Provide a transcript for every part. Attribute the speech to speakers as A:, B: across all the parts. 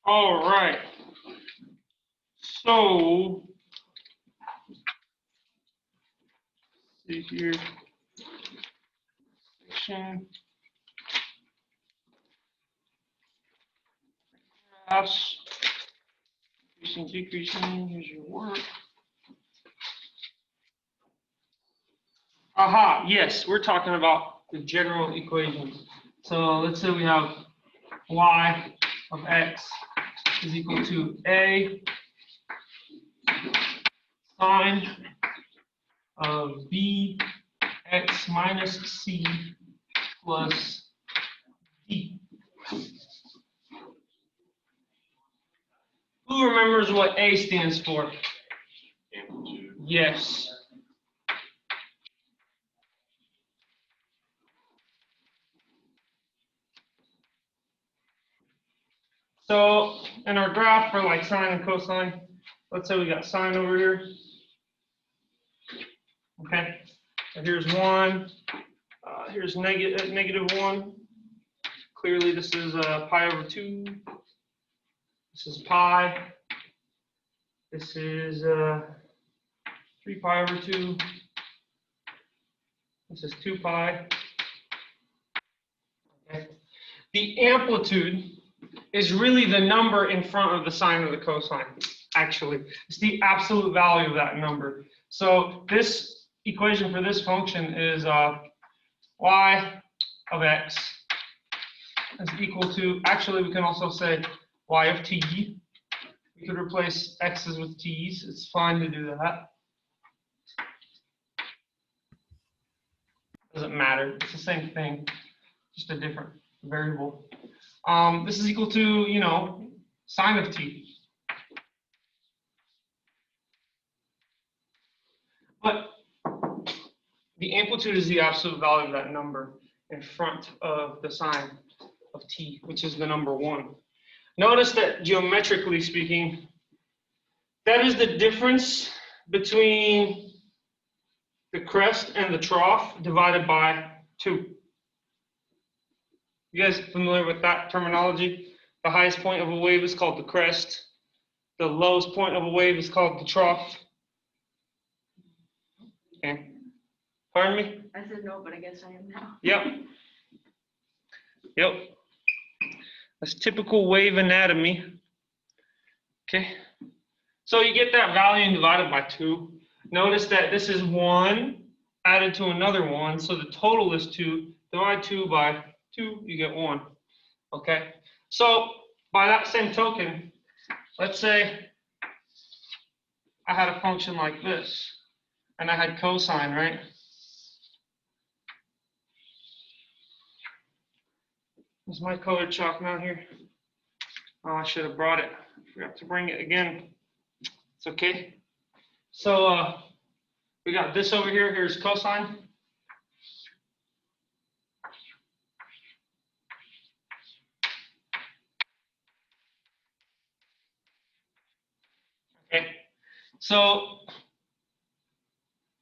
A: All right. So, see here. Section. Graphs. Increasing, decreasing. Here's your work. Aha, yes, we're talking about the general equations. So let's say we have y of x is equal to a sine of b x minus c plus d. Who remembers what a stands for?
B: Amplitude.
A: Yes. So in our graph for like sine and cosine, let's say we got sine over here. Okay, so here's one, here's -1. Clearly this is pi over 2. This is pi. This is 3 pi over 2. This is 2 pi. Okay. The amplitude is really the number in front of the sine or the cosine, actually. It's the absolute value of that number. So this equation for this function is y of x is equal to, actually we can also say y of t. We could replace x's with t's. It's fine to do that. Doesn't matter. It's the same thing, just a different variable. This is equal to, you know, sine of t. But the amplitude is the absolute value of that number in front of the sine of t, which is the number 1. Notice that geometrically speaking, that is the difference between the crest and the trough divided by 2. You guys familiar with that terminology? The highest point of a wave is called the crest. The lowest point of a wave is called the trough. Okay. Pardon me?
C: I said no, but I guess I am now.
A: Yep. Yep. That's typical wave anatomy. Okay. So you get that value and divided by 2. Notice that this is 1 added to another 1. So the total is 2. Divide 2 by 2, you get 1. Okay. So by that same token, let's say I had a function like this, and I had cosine, right? Is my colored chalk not here? Oh, I should have brought it. I forgot to bring it again. It's okay. So we got this over here. Here's cosine. Okay. So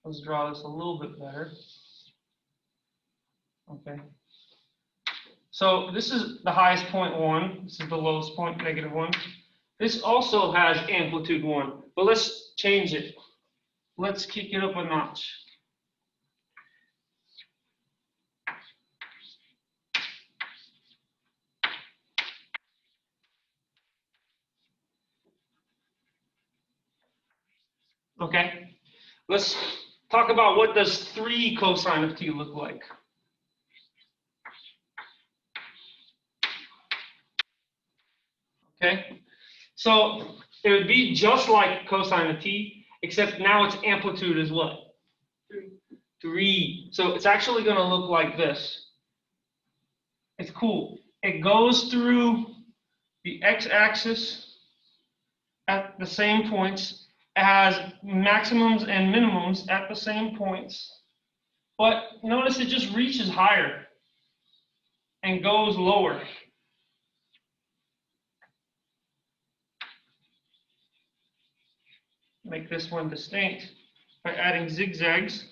A: let's draw this a little bit better. Okay. So this is the highest point 1. This is the lowest point, -1. This also has amplitude 1, but let's change it. Let's kick it up a notch. Okay. Let's talk about what does 3 cosine of t look like. Okay, so it would be just like cosine of t, except now its amplitude is what? 3. So it's actually going to look like this. It's cool. It goes through the x-axis at the same points. It has maximums and minimums at the same points. But notice it just reaches higher and goes lower. Make this one distinct by adding zigzags.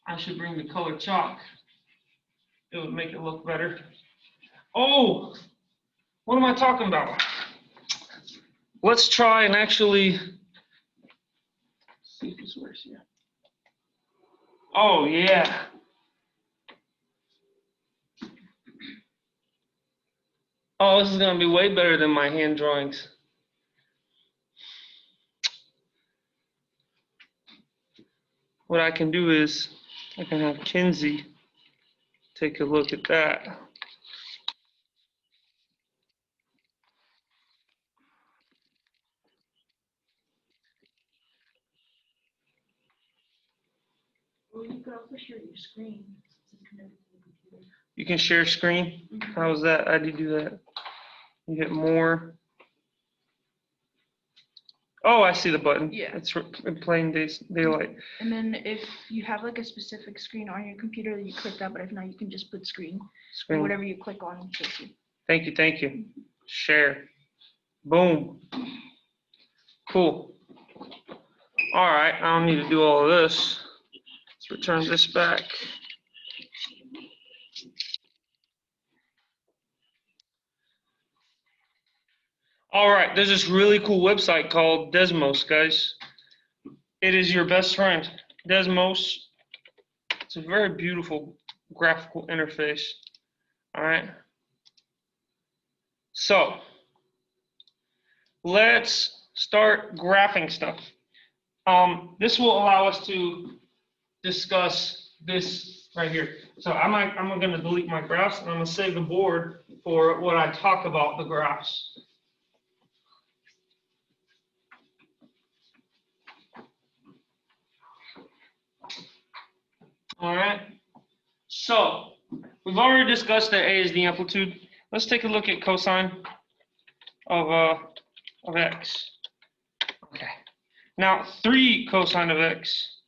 A: I should bring the color chalk. It would make it look better. Oh, what am I talking about? Let's try and actually see if this works here. Oh, yeah. Oh, this is going to be way better than my hand drawings. What I can do is I can have Kinsey take a look at that.
C: Well, you could also share your screen.
A: You can share screen. How's that? How do you do that? You hit more. Oh, I see the button.
C: Yeah.
A: It's in plain daylight.
C: And then if you have like a specific screen on your computer, you click that, but if not, you can just put screen. Or
A: Screen.
C: whatever you click on shows you.
A: Thank you, thank you. Share. Boom. Cool. All right, I don't need to do all of this. Let's return this back. All right, there's this really cool website called Desmos, guys. It is your best friend. Desmos. It's a very beautiful graphical interface. All right. So let's start graphing stuff. This will allow us to discuss this right here. So I'm going to delete my graphs and I'm going to save the board for what I talk about the graphs. All right. So we've already discussed that A is the amplitude. Let's take a look at cosine of x. Okay. Now 3 cosine of x.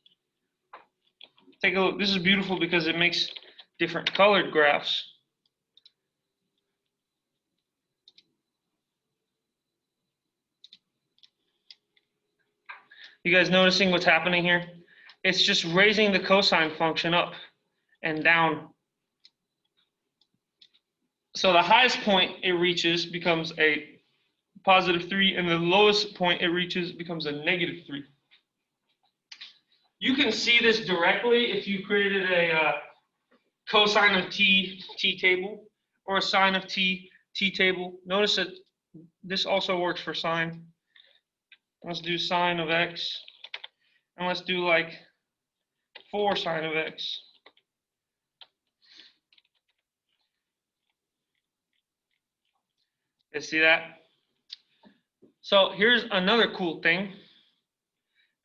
A: Take a look. This is beautiful because it makes different colored graphs. You guys noticing what's happening here? It's just raising the cosine function up and down. So the highest point it reaches becomes a +3, and the lowest point it reaches becomes a -3. You can see this directly if you created a cosine of t table or a sine of t table. Notice that this also works for sine. Let's do sine of x, and let's do like 4 sine of x. You see that? So here's another cool thing.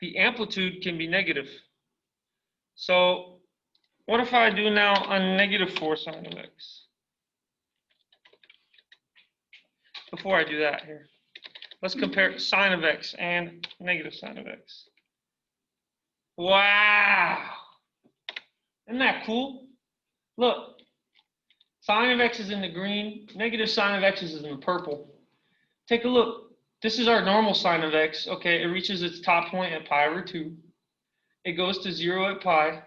A: The amplitude can be negative. So what if I do now a -4 sine of x? Before I do that here, let's compare sine of x and negative sine of x. Wow. Isn't that cool? Look, sine of x is in the green, negative sine of x is in the purple. Take a look. This is our normal sine of x. Okay, it reaches its top point at pi/2. It goes to 0 at pi.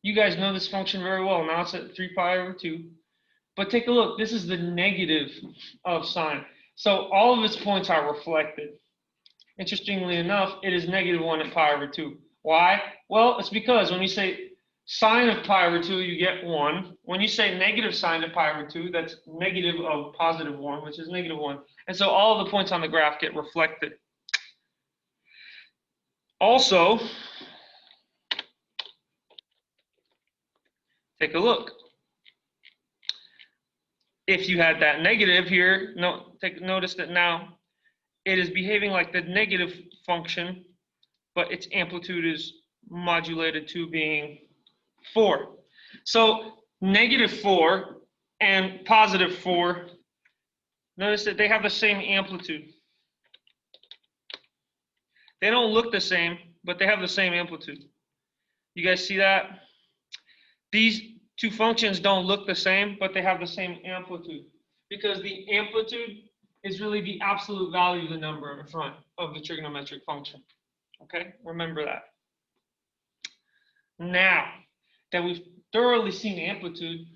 A: You guys know this function very well. Now it's at 3pi/2. But take a look. This is the negative of sine. So all of its points are reflected. Interestingly enough, it is -1 at pi/2. Why? Well, it's because when you say sine of pi/2, you get 1. When you say negative sine of pi/2, that's negative of +1, which is -1. And so all of the points on the graph get reflected. Also, take a look. If you had that negative here, notice that now it is behaving like the negative function, but its amplitude is modulated to being 4. So -4 and +4, notice that they have the same amplitude. They don't look the same, but they have the same amplitude. You guys see that? These two functions don't look the same, but they have the same amplitude, because the amplitude is really the absolute value of the number in front of the trigonometric function. Okay, remember that. Now that we've thoroughly seen amplitude,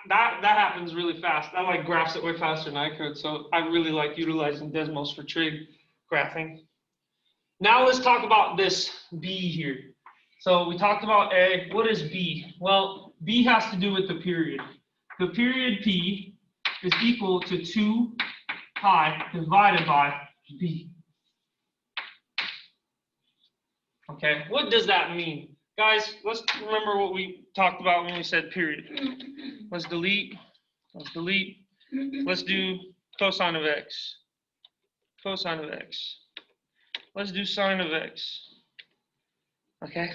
A: that happens really fast. I like graphs it way faster than I could, so I really like utilizing Desmos for trig graphing. Now let's talk about this B here. So we talked about A. What is B? Well, B has to do with the period. The period P is equal to 2 pi divided by B. Okay, what does that mean? Guys, let's remember what we talked about when we said period. Let's delete. Let's delete. Let's do cosine of x. Cosine of x. Let's do sine of x. Okay.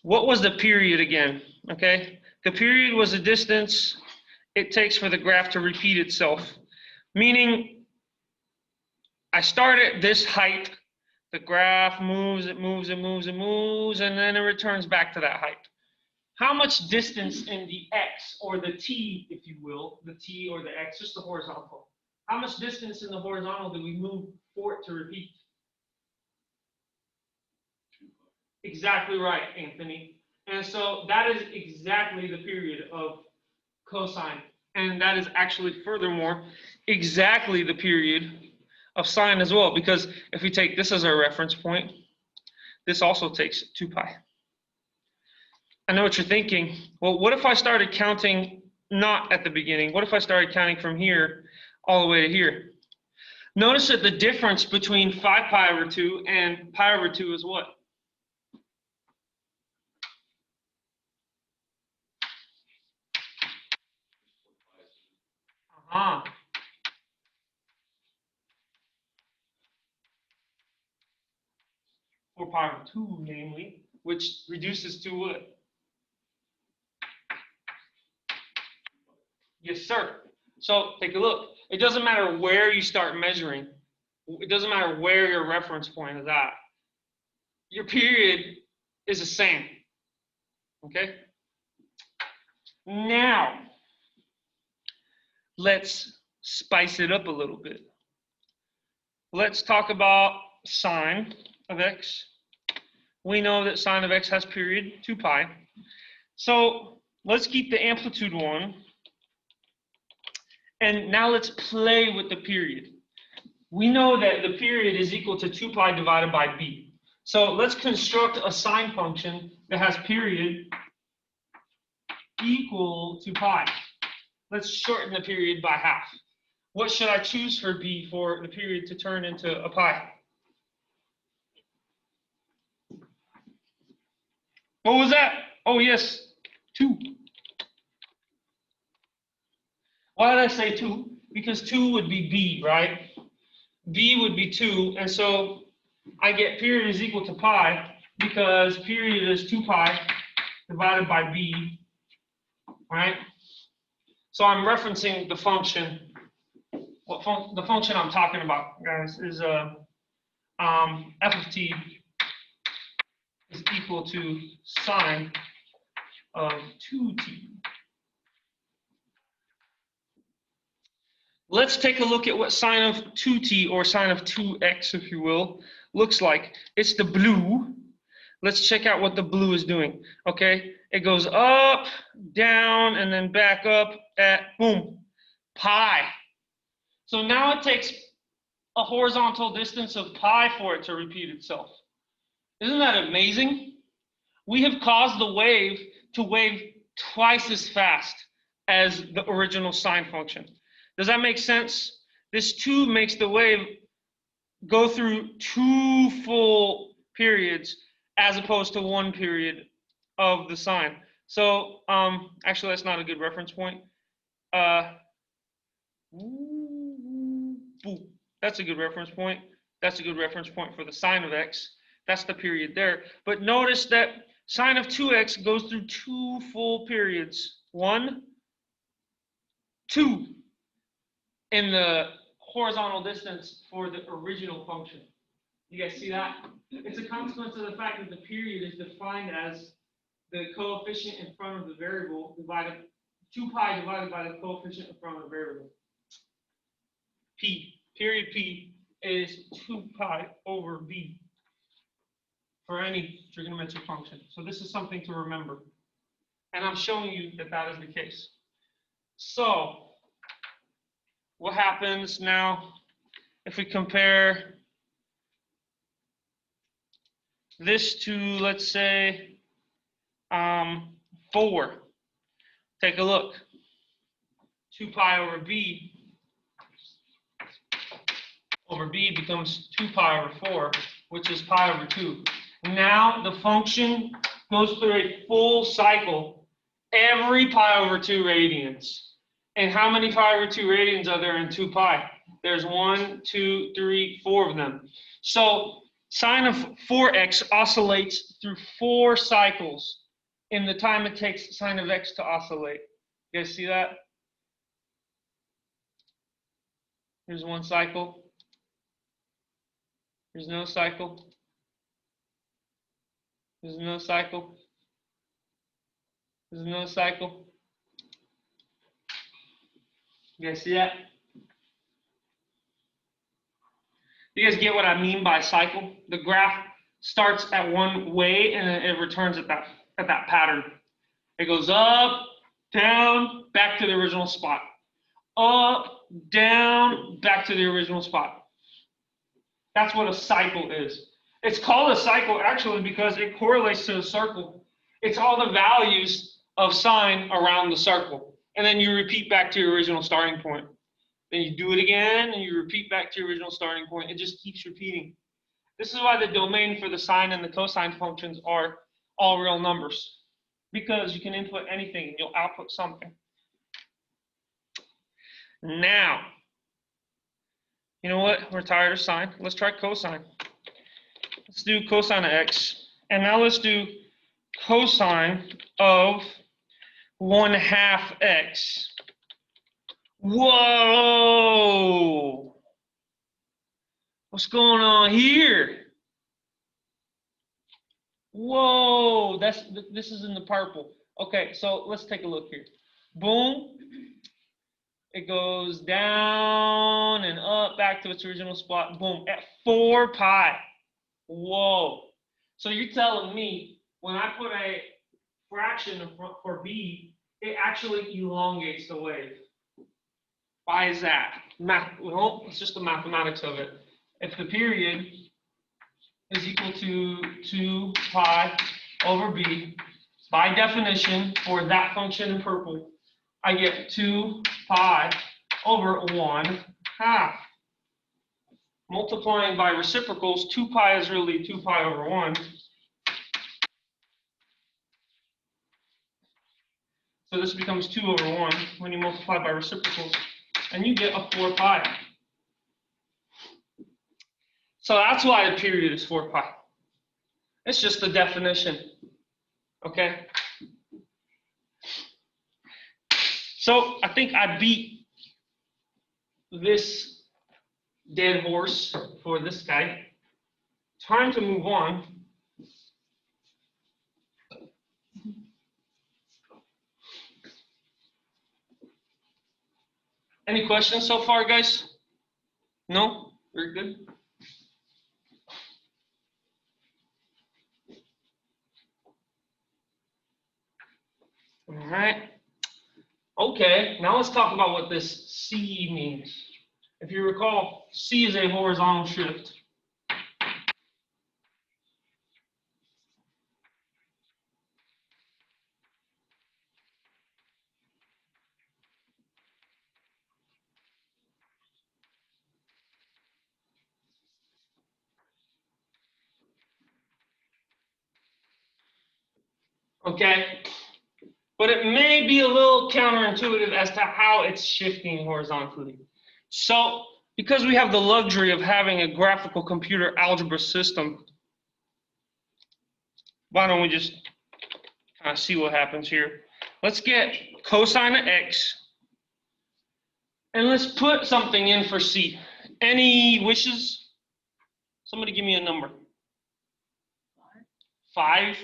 A: What was the period again? Okay. The period was the distance it takes for the graph to repeat itself. Meaning, I start at this height, the graph moves, it moves, it moves, it moves, and then it returns back to that height. How much distance in the x, or the t, if you will, the t or the x, just the horizontal. How much distance in the horizontal do we move for it to repeat? Exactly right, Anthony. And so that is exactly the period of cosine. And that is actually, furthermore, exactly the period of sine as well. Because if we take this as our reference point, this also takes 2 pi. I know what you're thinking. Well, what if I started counting not at the beginning? What if I started counting from here all the way to here? Notice that the difference between 5 pi over 2 and pi over 2 is what? Uh-huh. 4 pi over 2, namely, which reduces to what? Yes, sir. So take a look. It doesn't matter where you start measuring. It doesn't matter where your reference point is at. Your period is the same. Okay? Now, let's spice it up a little bit. Let's talk about sine of x. We know that sine of x has period 2 pi. So let's keep the amplitude 1. And now let's play with the period. We know that the period is equal to 2 pi divided by b. So let's construct a sine function that has period equal to pi. Let's shorten the period by half. What should I choose for b for the period to turn into a pi? What was that? Oh, yes, 2. Why did I say 2? Because 2 would be b, right? B would be 2, and so I get period is equal to pi because period is 2 pi divided by b, right? So I'm referencing the function. The function I'm talking about, guys, is f of t is equal to sine of 2t. Let's take a look at what sine of 2t, or sine of 2x, if you will, looks like. It's the blue. Let's check out what the blue is doing. Okay, it goes up, down, and then back up at, boom, pi. So now it takes a horizontal distance of pi for it to repeat itself. Isn't that amazing? We have caused the wave to wave twice as fast as the original sine function. Does that make sense? This 2 makes the wave go through 2 full periods as opposed to 1 period of the sine. So actually, that's not a good reference point. That's a good reference point. That's a good reference point for the sine of x. That's the period there. But notice that sine of 2x goes through 2 full periods. 1, 2 in the horizontal distance for the original function. You guys see that? It's a consequence of the fact that the period is defined as the coefficient in front of the variable divided, 2 pi divided by the coefficient in front of the variable. P, period P, is 2 pi over b for any trigonometric function. So this is something to remember. And I'm showing you that that is the case. So what happens now if we compare this to, let's say, 4? Take a look. 2 pi over b becomes 2 pi over 4, which is pi over 2. Now the function goes through a full cycle every pi over 2 radians. And how many pi over 2 radians are there in 2 pi? There's 1, 2, 3, 4 of them. So sine of 4x oscillates through 4 cycles in the time it takes sine of x to oscillate. You guys see that? Here's one cycle. There's no cycle. There's no cycle. There's no cycle. You guys see that? You guys get what I mean by cycle? The graph starts at one way and then it returns at that pattern. It goes up, down, back to the original spot. Up, down, back to the original spot. That's what a cycle is. It's called a cycle actually because it correlates to a circle. It's all the values of sine around the circle. And then you repeat back to your original starting point. Then you do it again and you repeat back to your original starting point. It just keeps repeating. This is why the domain for the sine and the cosine functions are all real numbers. Because you can input anything and you'll output something. Now, you know what? We're tired of sine. Let's try cosine. Let's do cosine of x. And now let's do cosine of 1/2 x. Whoa! What's going on here? Whoa! This is in the purple. Okay, so let's take a look here. Boom. It goes down and up back to its original spot. Boom. At 4 pi. Whoa. So you're telling me when I put a fraction for b, it actually elongates the wave. Why is that? Well, it's just the mathematics of it. If the period is equal to 2 pi over b, by definition, for that function in purple, I get 2 pi over 1/2. Multiplying by reciprocals, 2 pi is really 2 pi over 1. So this becomes 2 over 1 when you multiply by reciprocals, and you get a 4 pi. So that's why the period is 4 pi. It's just the definition, okay? So I think I beat this dead horse for this guy. Time to move on. Any questions so far, guys? No? Very good. All right. Okay, now let's talk about what this C means. If you recall, C is a horizontal shift. Okay, but it may be a little counterintuitive as to how it's shifting horizontally. So, because we have the luxury of having a graphical computer algebra system, why don't we just kind of see what happens here? Let's get cosine of x, and let's put something in for C. Any wishes? Somebody give me a number. 5.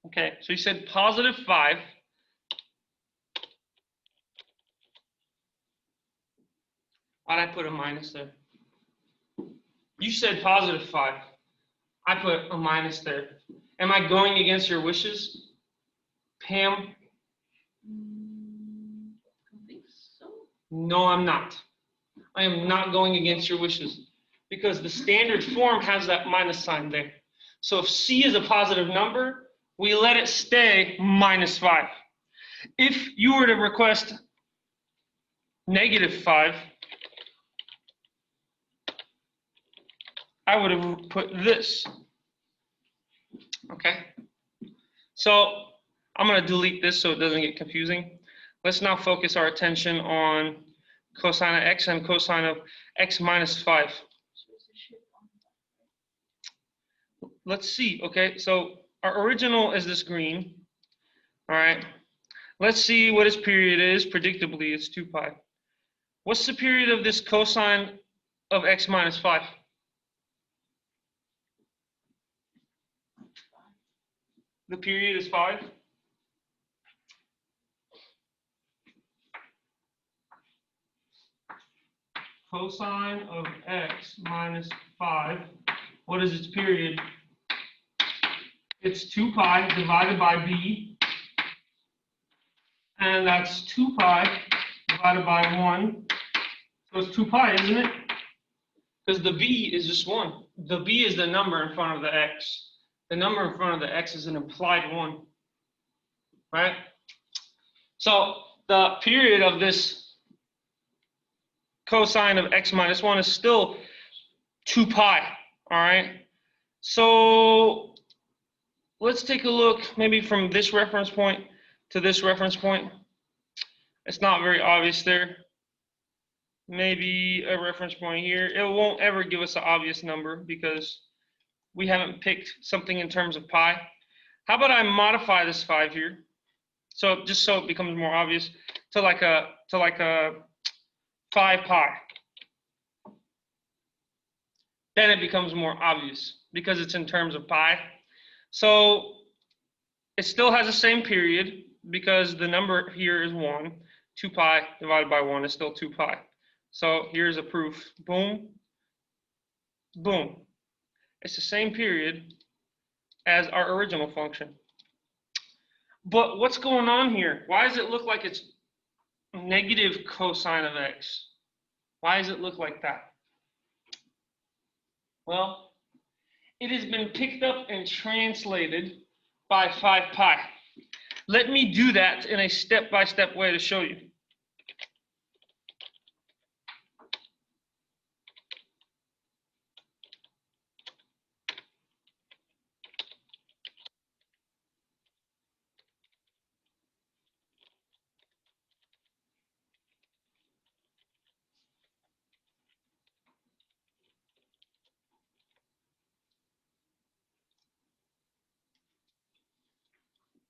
A: Okay, so you said positive 5. Why'd I put a minus there? You said positive 5. I put a minus there. Am I going against your wishes? Pam?
D: I don't think so.
A: No, I'm not. I am not going against your wishes because the standard form has that minus sign there. So if C is a positive number, we let it stay -5. If you were to request -5, I would have put this. Okay. So I'm going to delete this so it doesn't get confusing. Let's now focus our attention on cosine of x and cosine of x minus 5. Let's see. Okay, so our original is this green. All right. Let's see what its period is. Predictably, it's 2 pi. What's the period of this cosine of x minus 5? The period is 5. Cosine of x minus 5. What is its period? It's 2 pi divided by b. And that's 2 pi divided by 1. So it's 2 pi, isn't it? Because the b is just 1. The b is the number in front of the x. The number in front of the x is an implied 1. Right? So the period of this cosine of x minus 1 is still 2 pi. All right? So let's take a look maybe from this reference point to this reference point. It's not very obvious there. Maybe a reference point here. It won't ever give us an obvious number because we haven't picked something in terms of pi. How about I modify this 5 here? So just so it becomes more obvious to like a 5 pi. Then it becomes more obvious because it's in terms of pi. So it still has the same period because the number here is 1. 2 pi divided by 1 is still 2 pi. So here's a proof. Boom. Boom. It's the same period as our original function. But what's going on here? Why does it look like it's negative cosine of x? Why does it look like that? Well, it has been picked up and translated by 5 pi. Let me do that in a step-by-step way to show you.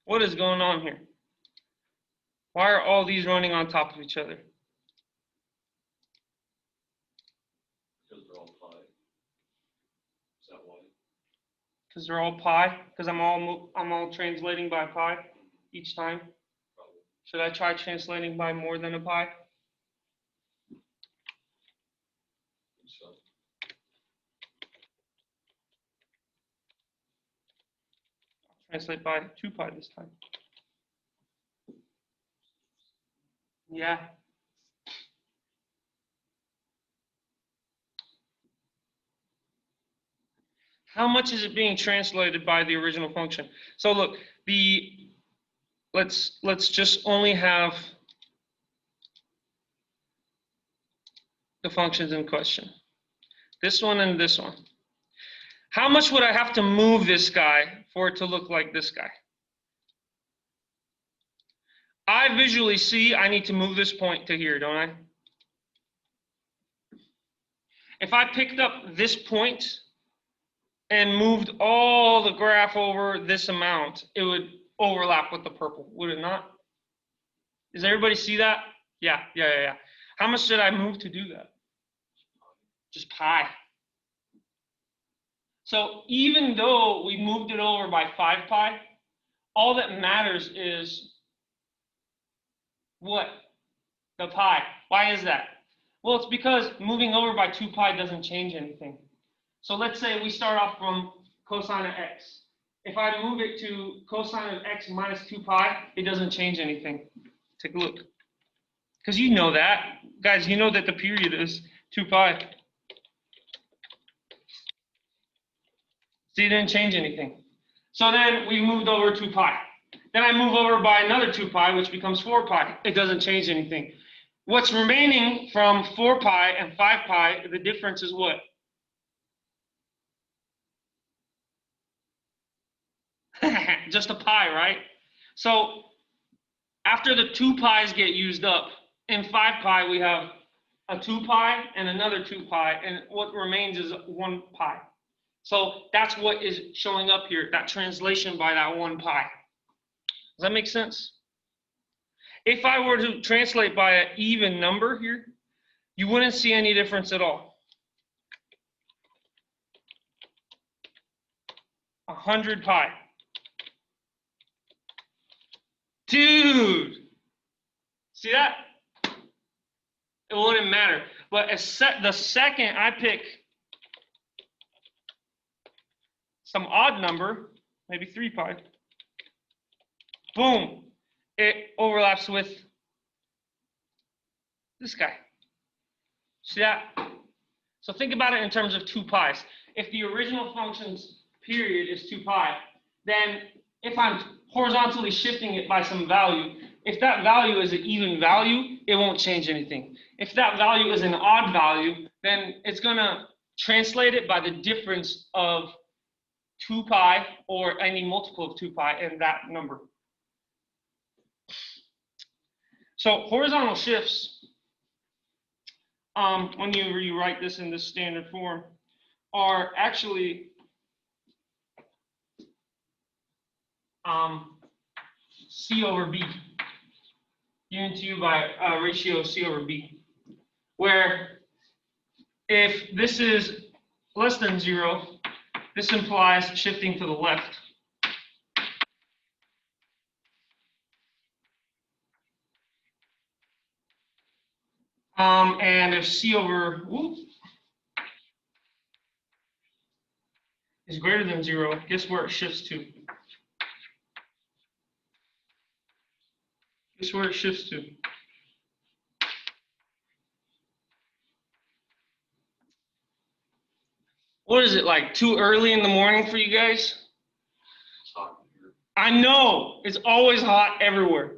A: What is going on here? Why are all these running on top of each other?
B: Because they're all pi. Is that why?
A: Because they're all pi? Because I'm all translating by pi each time?
B: Probably.
A: Should I try translating by more than a pi?
B: So,
A: Translate by 2 pi this time. Yeah. How much is it being translated by the original function? So look, let's just only have the functions in question. This one and this one. How much would I have to move this guy for it to look like this guy? I visually see I need to move this point to here, don't I? If I picked up this point and moved all the graph over this amount, it would overlap with the purple, would it not? Does everybody see that? Yeah. How much did I move to do that? Just pi. So even though we moved it over by 5 pi, all that matters is what? The pi. Why is that? Well, it's because moving over by 2 pi doesn't change anything. So let's say we start off from cosine of x. If I move it to cosine of x minus 2 pi, it doesn't change anything. Take a look. Because you know that. Guys, you know that the period is 2 pi. See, it didn't change anything. So then we moved over 2 pi. Then I move over by another 2 pi, which becomes 4 pi. It doesn't change anything. What's remaining from 4 pi and 5 pi, the difference is what? Just a pi, right? So after the 2 pi's get used up, in 5 pi we have a 2 pi and another 2 pi, and what remains is 1 pi. So that's what is showing up here, that translation by that 1 pi. Does that make sense? If I were to translate by an even number here, you wouldn't see any difference at all. 100 pi. Dude, see that? It wouldn't matter. But the second I pick some odd number, maybe 3 pi, boom, it overlaps with this guy. See that? So think about it in terms of 2 pi's. If the original function's period is 2 pi, then if I'm horizontally shifting it by some value, if that value is an even value, it won't change anything. If that value is an odd value, then it's going to translate it by the difference of 2 pi or any multiple of 2 pi and that number. So horizontal shifts, when you rewrite this in this standard form, are actually C over B, given to you by ratio C over B, where if this is less than 0, this implies shifting to the left. And if C over is greater than 0, guess where it shifts to? Guess where it shifts to? What is it, like too early in the morning for you guys?
B: It's hot in here.
A: I know, it's always hot everywhere.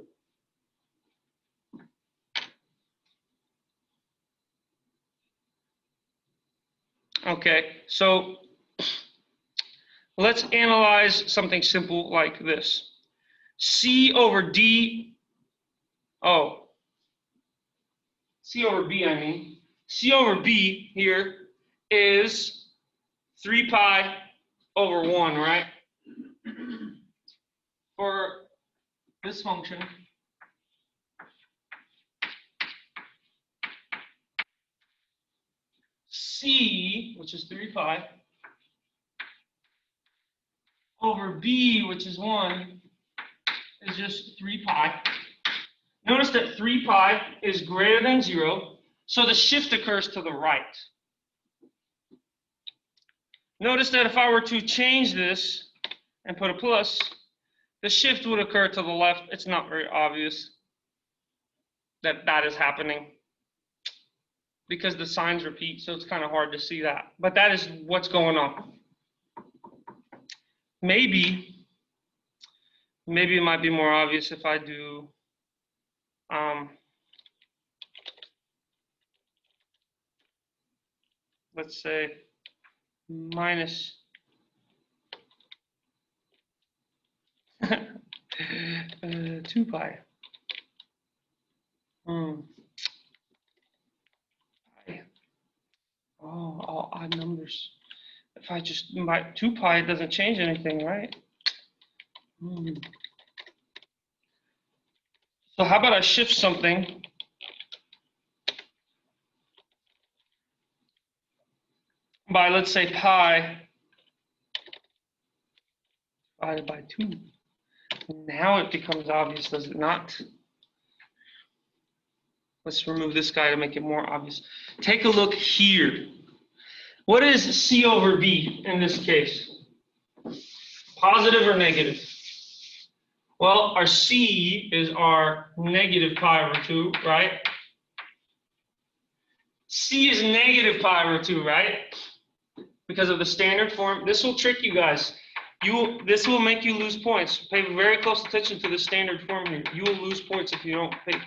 A: Okay, so let's analyze something simple like this. C over D, C over B, I mean. C over B here is 3 pi over 1, right? For this function, C, which is 3 pi, over B, which is 1, is just 3 pi. Notice that 3 pi is greater than 0, so the shift occurs to the right. Notice that if I were to change this and put a plus, the shift would occur to the left. It's not very obvious that that is happening because the signs repeat, so it's kind of hard to see that. But that is what's going on. Maybe it might be more obvious if I do let's say minus 2 pi. Oh, all odd numbers. If I just, my 2 pi, it doesn't change anything, right? So how about I shift something by, let's say, pi divided by 2. Now it becomes obvious, does it not? Let's remove this guy to make it more obvious. Take a look here. What is C over B in this case? Positive or negative? Well, our C is our negative pi over 2, right? C is negative pi over 2, right? Because of the standard form. This will trick you guys. This will make you lose points. Pay very close attention to the standard form here. You will lose points if you don't pay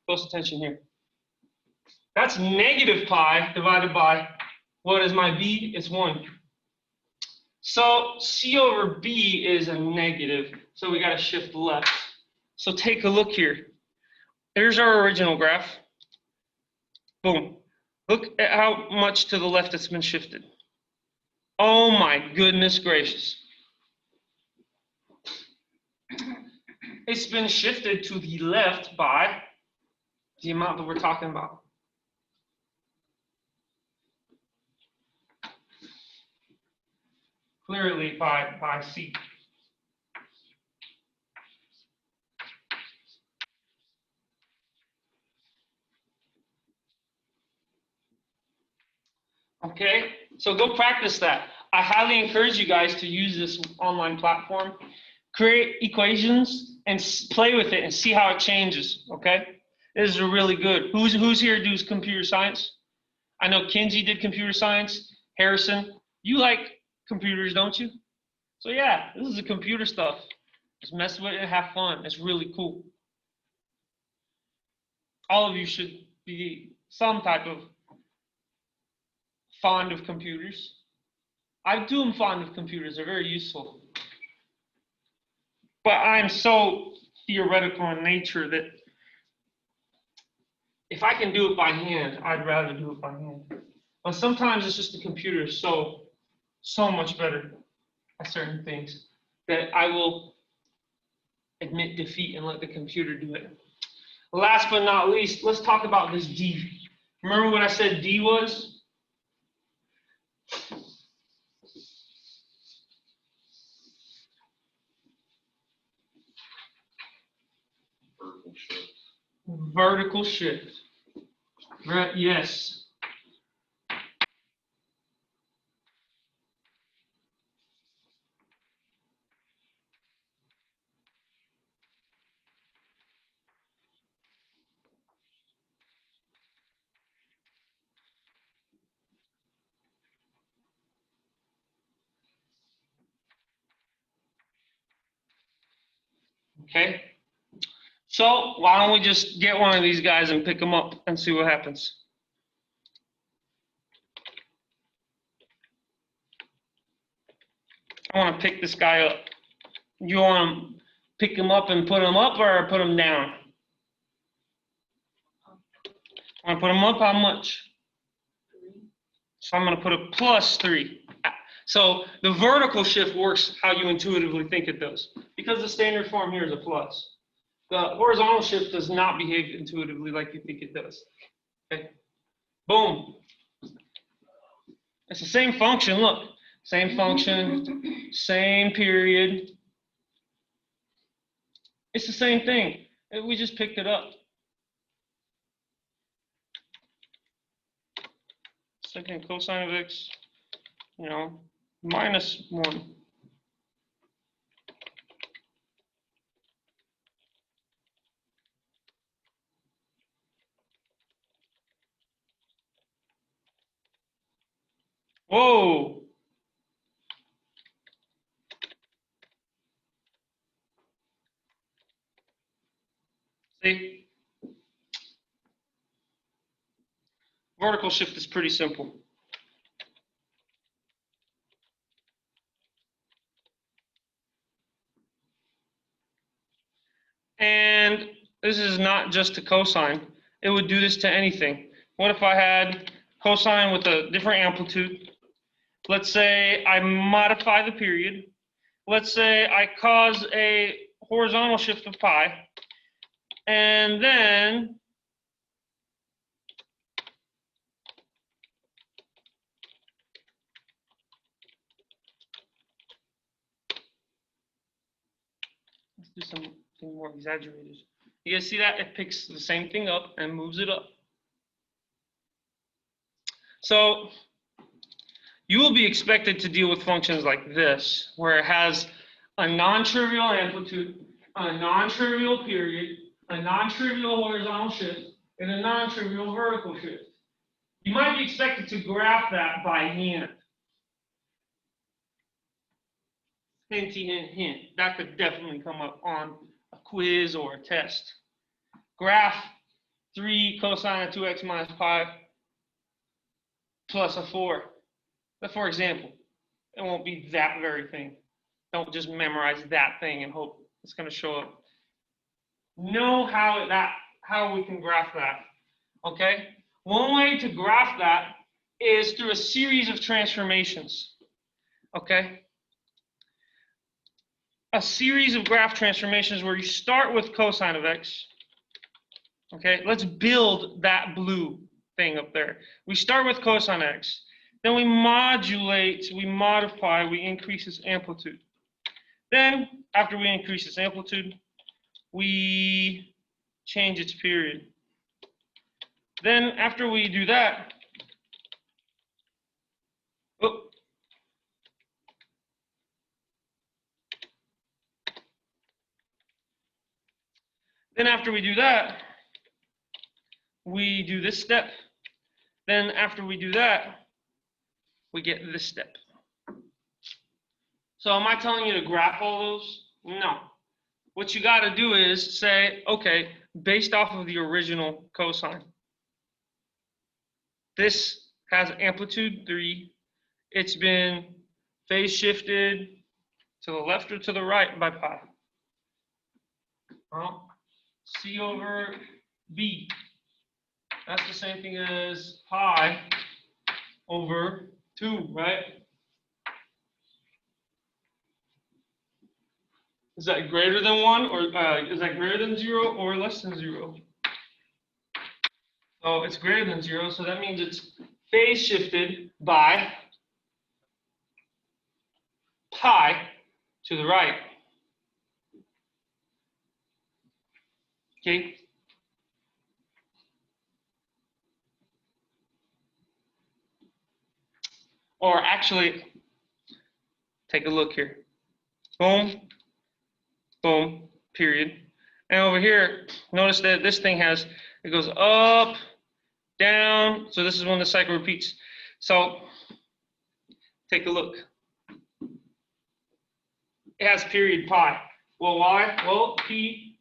A: close attention here. That's negative pi divided by, what is my B? It's 1. So C over B is a negative. So we got to shift left. So take a look here. There's our original graph. Boom. Look at how much to the left it's been shifted. Oh my goodness gracious. It's been shifted to the left by the amount that we're talking about. Clearly by C. Okay, so go practice that. I highly encourage you guys to use this online platform. Create equations and play with it and see how it changes, okay? This is really good. Who's here does computer science? I know Kinsey did computer science. Harrison, you like computers, don't you? So yeah, this is the computer stuff. Just mess with it and have fun. It's really cool. All of you should be some type of fond of computers. I do am fond of computers. They're very useful. But I'm so theoretical in nature that if I can do it by hand, I'd rather do it by hand. But sometimes it's just the computer is so much better at certain things that I will admit defeat and let the computer do it. Last but not least, let's talk about this D. Remember what I said D was?
B: Vertical shift.
A: Vertical shift. Right, yes. Okay. So why don't we just get one of these guys and pick them up and see what happens. I want to pick this guy up. You want to pick him up and put him up or put him down? I want to put him up how much?
D: 3.
A: So I'm going to put a +3. So the vertical shift works how you intuitively think it does. Because the standard form here is a plus. The horizontal shift does not behave intuitively like you think it does. Okay. Boom. It's the same function, look. Same function, same period. It's the same thing. We just picked it up. Second cosine of x, -1. Whoa. See? Vertical shift is pretty simple. And this is not just a cosine. It would do this to anything. What if I had cosine with a different amplitude? Let's say I modify the period. Let's say I cause a horizontal shift of pi. And then let's do something more exaggerated. You guys see that? It picks the same thing up and moves it up. So you will be expected to deal with functions like this, where it has a non-trivial amplitude, a non-trivial period, a non-trivial horizontal shift, and a non-trivial vertical shift. You might be expected to graph that by hand. Hinty, hint, hint. That could definitely come up on a quiz or a test. Graph 3 cosine of 2x minus pi plus a 4. But for example, it won't be that very thing. Don't just memorize that thing and hope it's going to show up. Know how we can graph that. Okay? One way to graph that is through a series of transformations. Okay? A series of graph transformations where you start with cosine of x. Okay? Let's build that blue thing up there. We start with cosine x. Then we modulate, we modify, we increase its amplitude. Then, after we increase its amplitude, we change its period. Then, after we do that, we do this step. Then, after we do that, we get this step. So am I telling you to graph all those? No. What you got to do is say, okay, based off of the original cosine, this has amplitude 3. It's been phase shifted to the left or to the right by pi. Well, C over B. That's the same thing as pi over 2, right? Is that greater than 1, or is that greater than 0 or less than 0? Oh, it's greater than 0, so that means it's phase shifted by pi to the right. Okay. Or actually, take a look here. Boom. Boom, period. And over here, notice that this thing has, it goes up, down. So this is when the cycle repeats. So take a look. It has period pi. Well, why? Well, P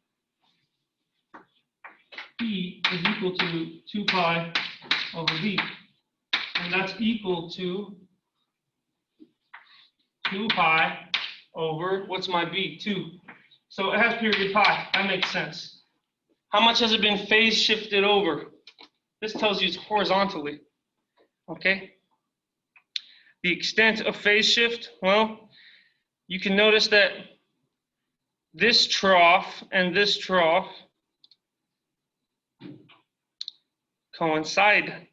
A: is equal to 2 pi over B. And that's equal to 2 pi over, what's my B? 2. So it has period pi. That makes sense. How much has it been phase shifted over? This tells you it's horizontally. Okay? The extent of phase shift, well, you can notice that this trough and this trough coincide.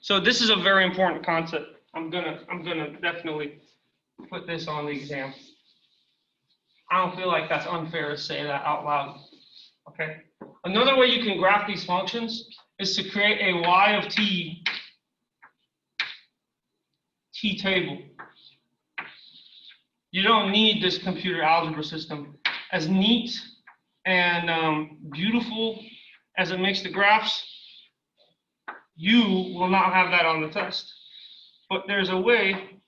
A: So this is a very important concept. I'm gonna definitely put this on the exam. I don't feel like that's unfair to say that out loud. Okay. Another way you can graph these functions is to create a y of t table. You don't need this computer algebra system. As neat and beautiful as it makes the graphs, you will not have that on the test. But there's a way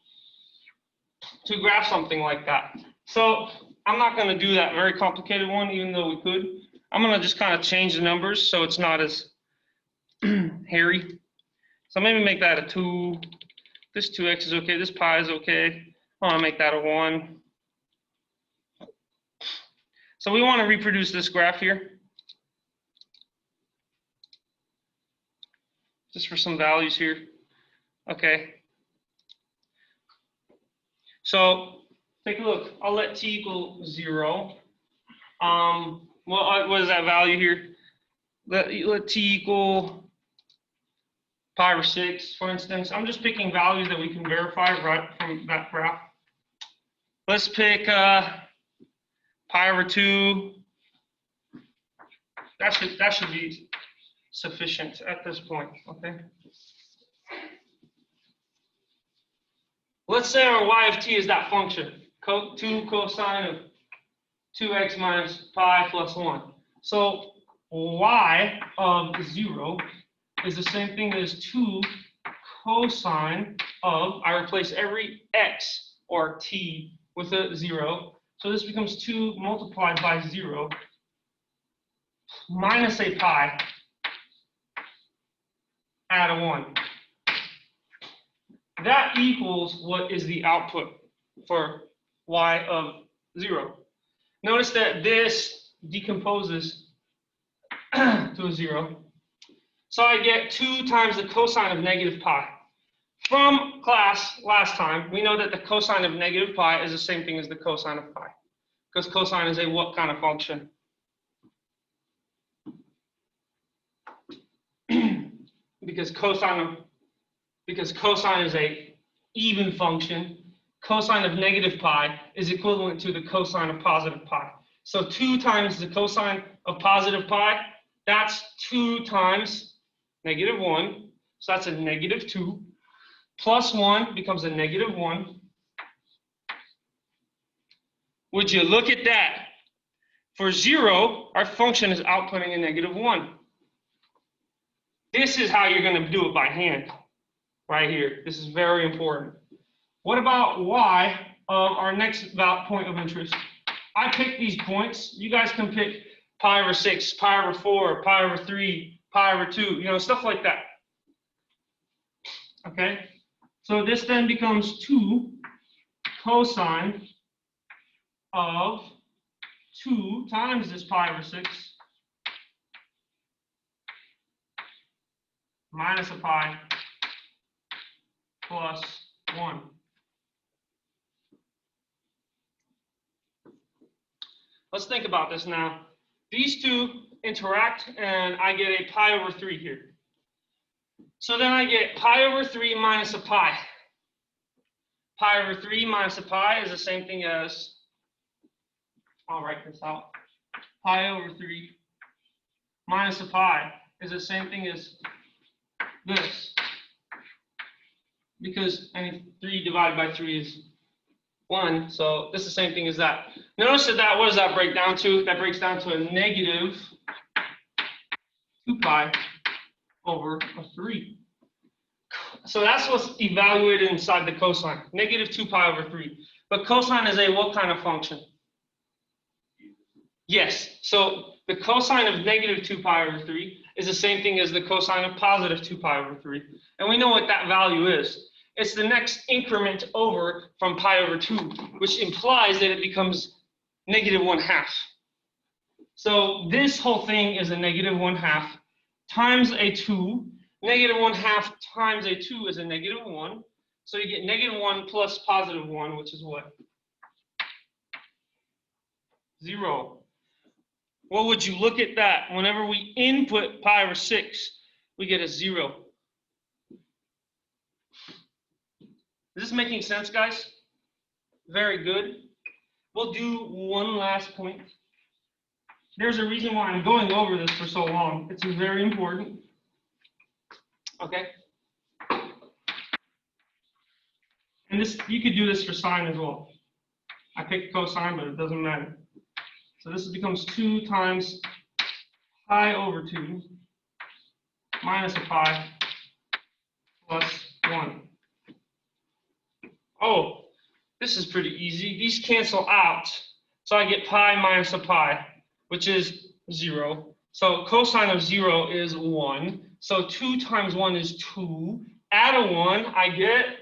A: to graph something like that. So I'm not going to do that very complicated one, even though we could. I'm going to just kind of change the numbers so it's not as hairy. So maybe make that a 2. This 2x is okay. This pi is okay. I want to make that a 1. So we want to reproduce this graph here. Just for some values here. Okay. So take a look. I'll let t equal 0. What is that value here? Let t equal 5 or 6, for instance. I'm just picking values that we can verify right from that graph. Let's pick pi over 2. That should be sufficient at this point. Okay. Let's say our y of t is that function, 2 cosine of 2x minus pi plus 1. So y of 0 is the same thing as 2 cosine of, I replace every x or t with a 0. So this becomes 2 multiplied by 0 minus a pi add a 1. That equals what is the output for y of 0. Notice that this decomposes to a 0. So I get 2 times the cosine of negative pi. From class last time, we know that the cosine of negative pi is the same thing as the cosine of pi. Because cosine is a what kind of function? because cosine is a even function, cosine of negative pi is equivalent to the cosine of positive pi. So 2 times the cosine of positive pi, that's 2 times negative 1. So that's a negative 2. Plus 1 becomes a negative 1. Would you look at that? For 0, our function is outputting a negative 1. This is how you're going to do it by hand, right here. This is very important. What about y of our next point of interest? I pick these points. You guys can pick pi over 6, pi over 4, pi over 3, pi over 2, stuff like that. Okay? So this then becomes 2 cosine of 2 times this pi over 6 minus a pi plus 1. Let's think about this now. These two interact, and I get a pi over 3 here. So then I get pi over 3 minus a pi. Pi over 3 minus a pi is the same thing as, I'll write this out. Pi over 3 minus a pi is the same thing as this. Because 3 divided by 3 is 1, so this is the same thing as that. Notice that, what does that break down to? That breaks down to a negative 2 pi over a 3. So that's what's evaluated inside the cosine, negative 2 pi over 3. But cosine is a what kind of function? Yes, so the cosine of negative 2 pi over 3 is the same thing as the cosine of positive 2 pi over 3. And we know what that value is. It's the next increment over from pi over 2, which implies that it becomes negative 1/2. So this whole thing is a negative 1/2 times a 2. Negative 1/2 times a 2 is a negative 1. So you get negative 1 plus positive 1, which is what? 0. What would you look at that? Whenever we input pi over 6, we get a 0. Is this making sense, guys? Very good. We'll do one last point. There's a reason why I'm going over this for so long. It's very important. Okay? And this, you could do this for sine as well. I picked cosine, but it doesn't matter. So this becomes 2 times pi over 2 minus a pi plus 1. Oh, this is pretty easy. These cancel out. So I get pi minus a pi, which is 0. So cosine of 0 is 1. So 2 times 1 is 2. Add a 1, I get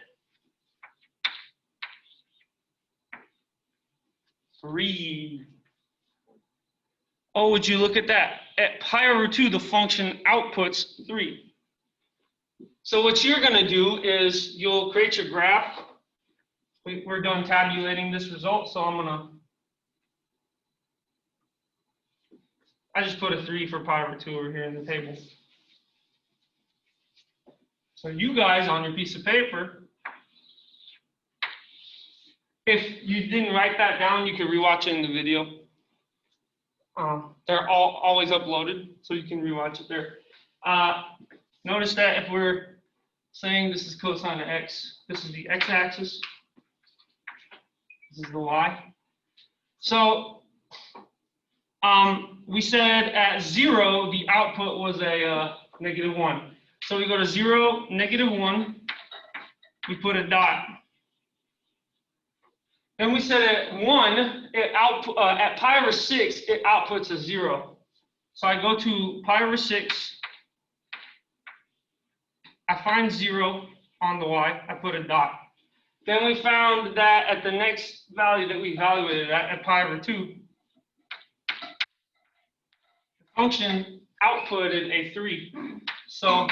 A: 3. Oh, would you look at that? At pi over 2, the function outputs 3. So what you're going to do is you'll create your graph. We're done tabulating this result, so I just put a 3 for pi over 2 over here in the table. So you guys on your piece of paper, if you didn't write that down, you can rewatch it in the video. They're always uploaded, so you can rewatch it there. Notice that if we're saying this is cosine of x, this is the x-axis, This is the y. So we said at 0, the output was a -1. So we go to 0, -1, we put a dot. Then we said at 1, at pi over 6, it outputs a 0. So I go to pi over 6, I find 0 on the y, I put a dot. Then we found that at the next value that we evaluated at pi over 2, the function outputted a 3. So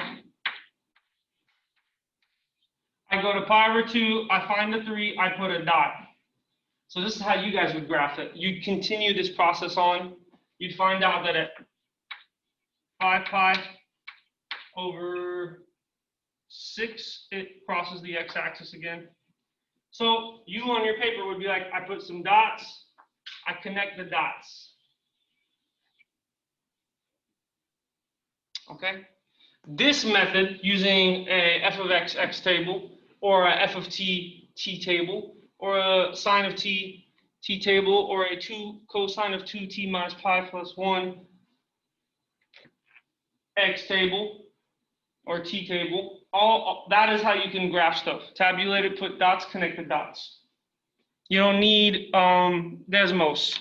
A: I go to pi over 2, I find the 3, I put a dot. So this is how you guys would graph it. You'd continue this process on. You'd find out that at 5 pi over 6, it crosses the x-axis again. So you on your paper would be like, I put some dots, I connect the dots. Okay? This method, using a f of x table, or a f of t table, or a sine of t table, or a cosine of 2t minus pi plus 1 x table, or t table. All that is how you can graph stuff. Tabulate it, put dots, connect the dots. You don't need Desmos.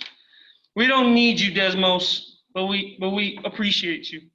A: We don't need you, Desmos, but we appreciate you.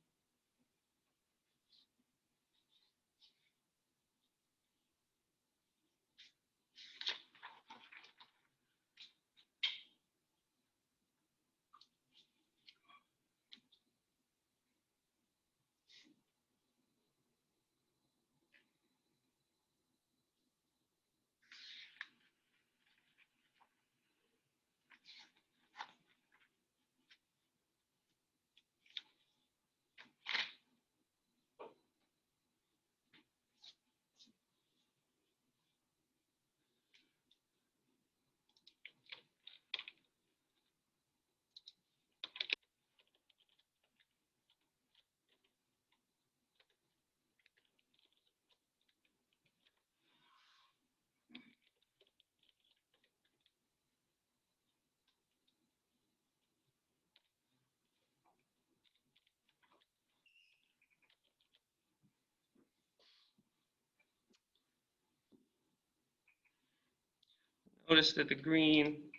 A: Notice that the green,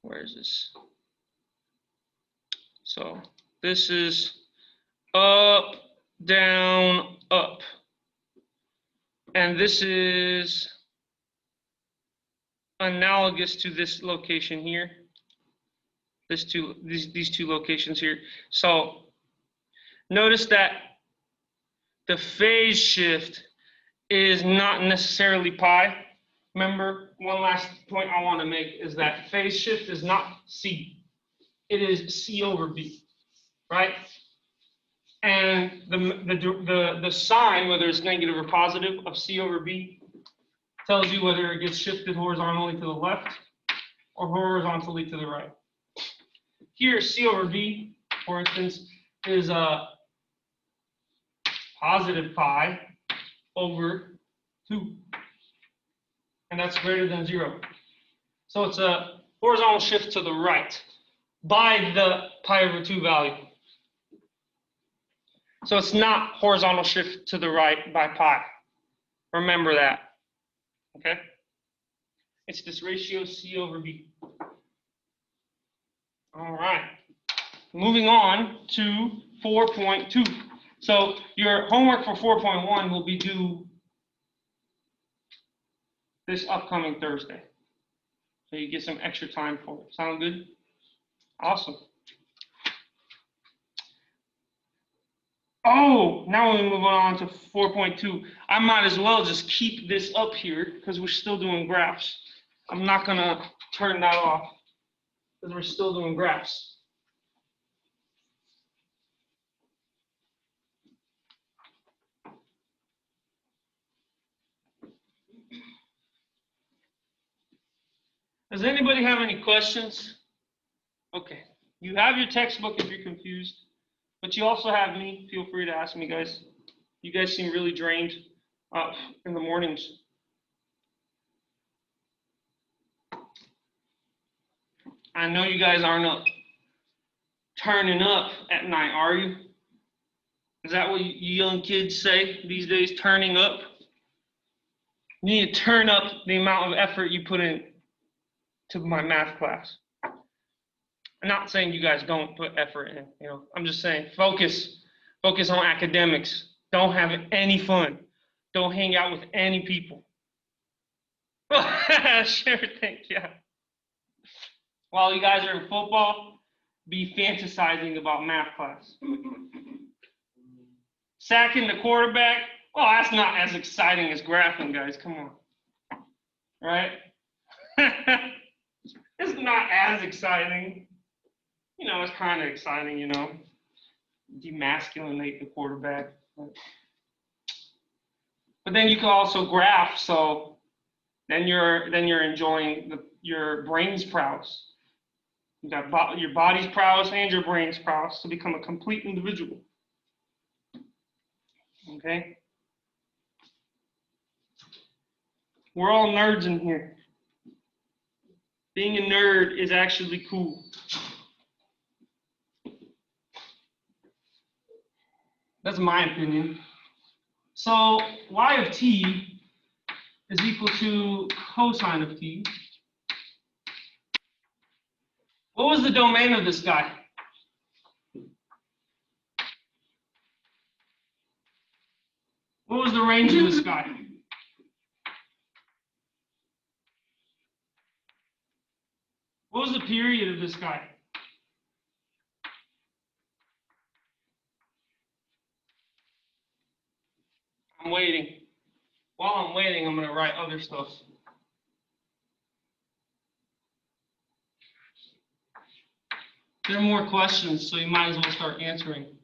A: where is this? So this is up, down, up. And this is analogous to this location here. These two locations here. So notice that the phase shift is not necessarily pi. Remember, one last point I want to make is that phase shift is not C. It is C over B, right? And the sign, whether it's negative or positive, of C over B tells you whether it gets shifted horizontally to the left or horizontally to the right. Here, C over B, for instance, is a positive pi over 2. And that's greater than 0. So it's a horizontal shift to the right by the pi over 2 value. So it's not horizontal shift to the right by pi. Remember that. Okay? It's this ratio C over B. All right. Moving on to 4.2. So your homework for 4.1 will be due this upcoming Thursday. So you get some extra time for it. Sound good? Awesome. Oh, now we're moving on to 4.2. I might as well just keep this up here because we're still doing graphs. I'm not going to turn that off because we're still doing graphs. Does anybody have any questions? Okay. You have your textbook if you're confused, but you also have me. Feel free to ask me, guys. You guys seem really drained. in the mornings. I know you guys aren't up turning up at night, are you? Is that what you young kids say these days, turning up? You need to turn up the amount of effort you put in to my math class. I'm not saying you guys don't put effort in, you know. I'm just saying focus on academics. Don't have any fun. Don't hang out with any people. Sure thing, yeah. While you guys are in football, be fantasizing about math class. Sacking the quarterback, well, that's not as exciting as graphing, guys. Come on. Right? It's not as exciting. You know, it's kind of exciting, you know. Demasculinate the quarterback. But then you can also graph, so then you're enjoying your brain's prowess. You got your body's prowess and your brain's prowess to become a complete individual. Okay? We're all nerds in here. Being a nerd is actually cool. That's my opinion. So y of t is equal to cosine of t. What was the domain of this guy? What was the range of this guy? What was the period of this guy? I'm waiting. While I'm waiting, I'm going to write other stuff. There are more questions, so you might as well start answering.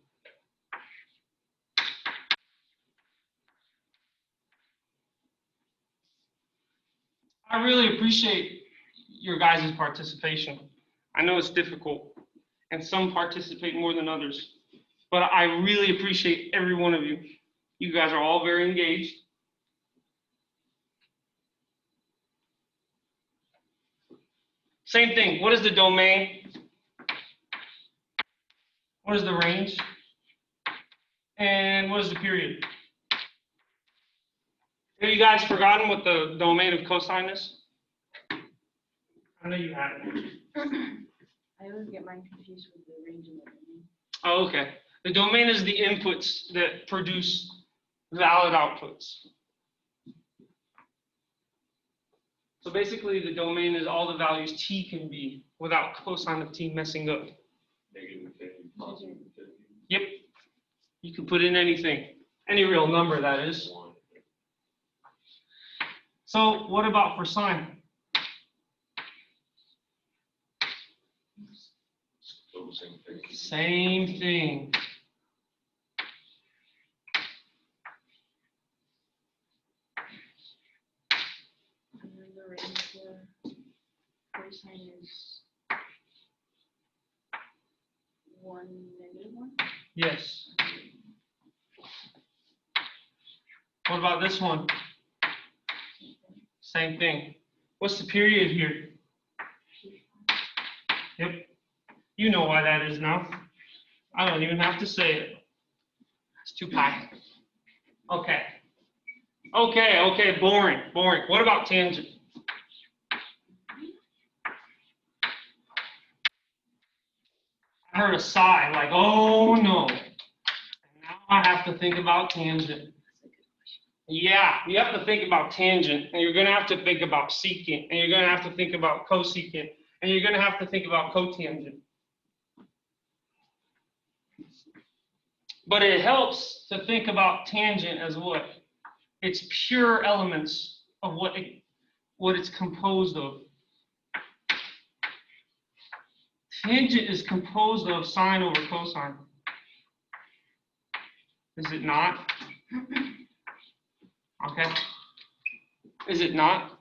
A: I really appreciate your guys' participation. I know it's difficult, and some participate more than others, but I really appreciate every one of you. You guys are all very engaged. Same thing. What is the domain? What is the range? And what is the period? Have you guys forgotten what the domain of cosine is? I know you haven't.
D: I always get mine confused with the range and the domain.
A: Oh, okay. The domain is the inputs that produce valid outputs. So basically, the domain is all the values t can be without cosine of t messing up.
B: Negative 50, positive 50.
A: Yep. You can put in anything, any real number, that is.
B: One.
A: So what about for sine?
B: Still the same thing.
A: Same thing.
D: And then the range for cosine is 1, -1.
A: Yes. What about this one? Same thing. What's the period here? Yep. You know why that is now. I don't even have to say it. It's 2 pi. Okay. Okay, boring. What about tangent? I heard a sigh, like, oh no. Now I have to think about tangent. Yeah, you have to think about tangent, and you're going to have to think about secant, and you're going to have to think about cosecant, and you're going to have to think about cotangent. But it helps to think about tangent as what? It's pure elements of what it's composed of. Tangent is composed of sine over cosine. Is it not? Okay. Is it not?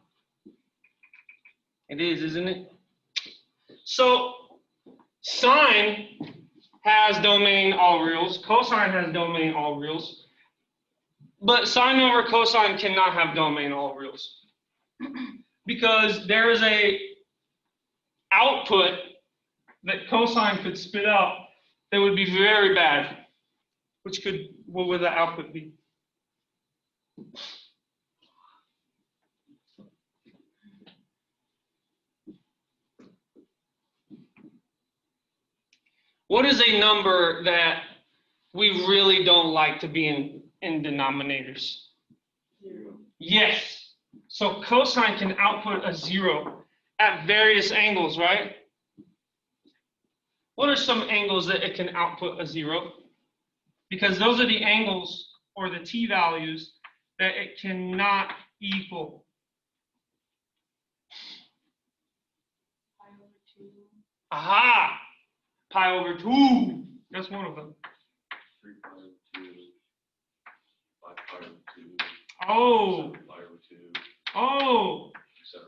A: It is, isn't it? So sine has domain all reals. Cosine has domain all reals. But sine over cosine cannot have domain all reals. Because there is a output that cosine could spit out that would be very bad. What would the output be? What is a number that we really don't like to be in denominators?
D: 0.
A: Yes. So cosine can output a 0 at various angles, right? What are some angles that it can output a 0? Because those are the angles or the t values that it cannot equal.
D: Pi over 2.
A: Aha! Pi over 2. That's one of them.
B: 3 pi over 2, 5 pi over 2,
A: Oh,
B: 7 pi over 2,
A: oh,
B: etc.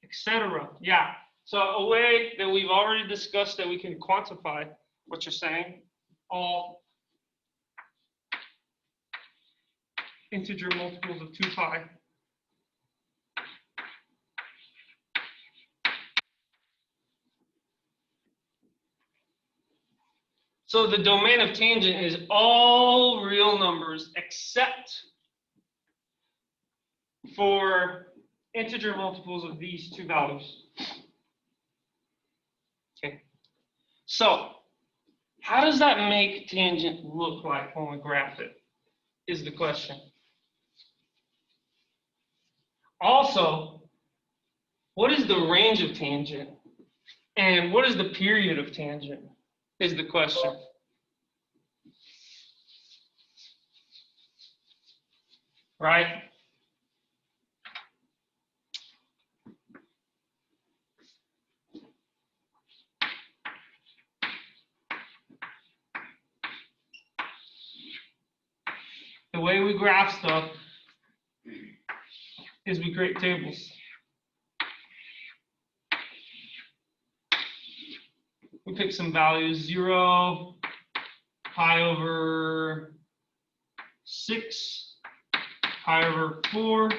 A: etc. Yeah. So a way that we've already discussed that we can quantify what you're saying, all integer multiples of 2 pi. So the domain of tangent is all real numbers except for integer multiples of these two values. Okay. So how does that make tangent look like when we graph it, is the question. Also, what is the range of tangent? And what is the period of tangent, is the question. Right? The way we graph stuff is we create tables. We pick some values, 0, pi over 6, pi over 4,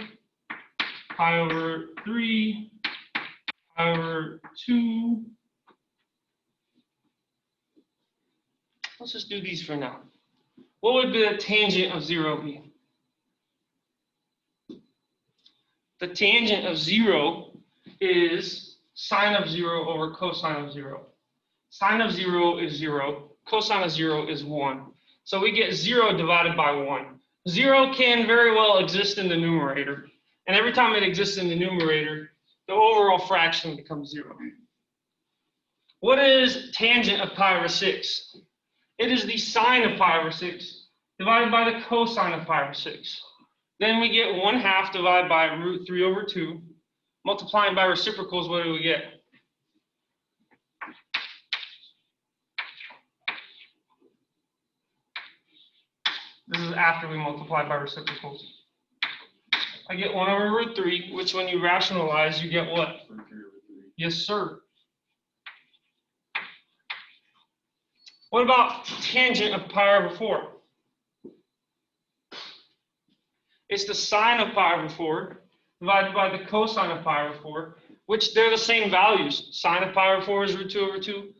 A: pi over 3, pi over 2. Let's just do these for now. What would the tangent of 0 be? The tangent of 0 is sine of 0 over cosine of 0. Sine of 0 is 0. Cosine of 0 is 1. So we get 0 divided by 1. 0 can very well exist in the numerator. And every time it exists in the numerator, the overall fraction becomes 0. What is tangent of pi over 6? It is the sine of pi over 6 divided by the cosine of pi over 6. Then we get 1/2 divided by root 3 over 2. Multiplying by reciprocals, what do we get? This is after we multiply by reciprocals. I get 1 over root 3, which when you rationalize, you get what?
B: Root 3 over 3.
A: Yes, sir. What about tangent of pi over 4? It's the sine of pi over 4 divided by the cosine of pi over 4, which they're the same values. Sine of pi over 4 is root 2 over 2.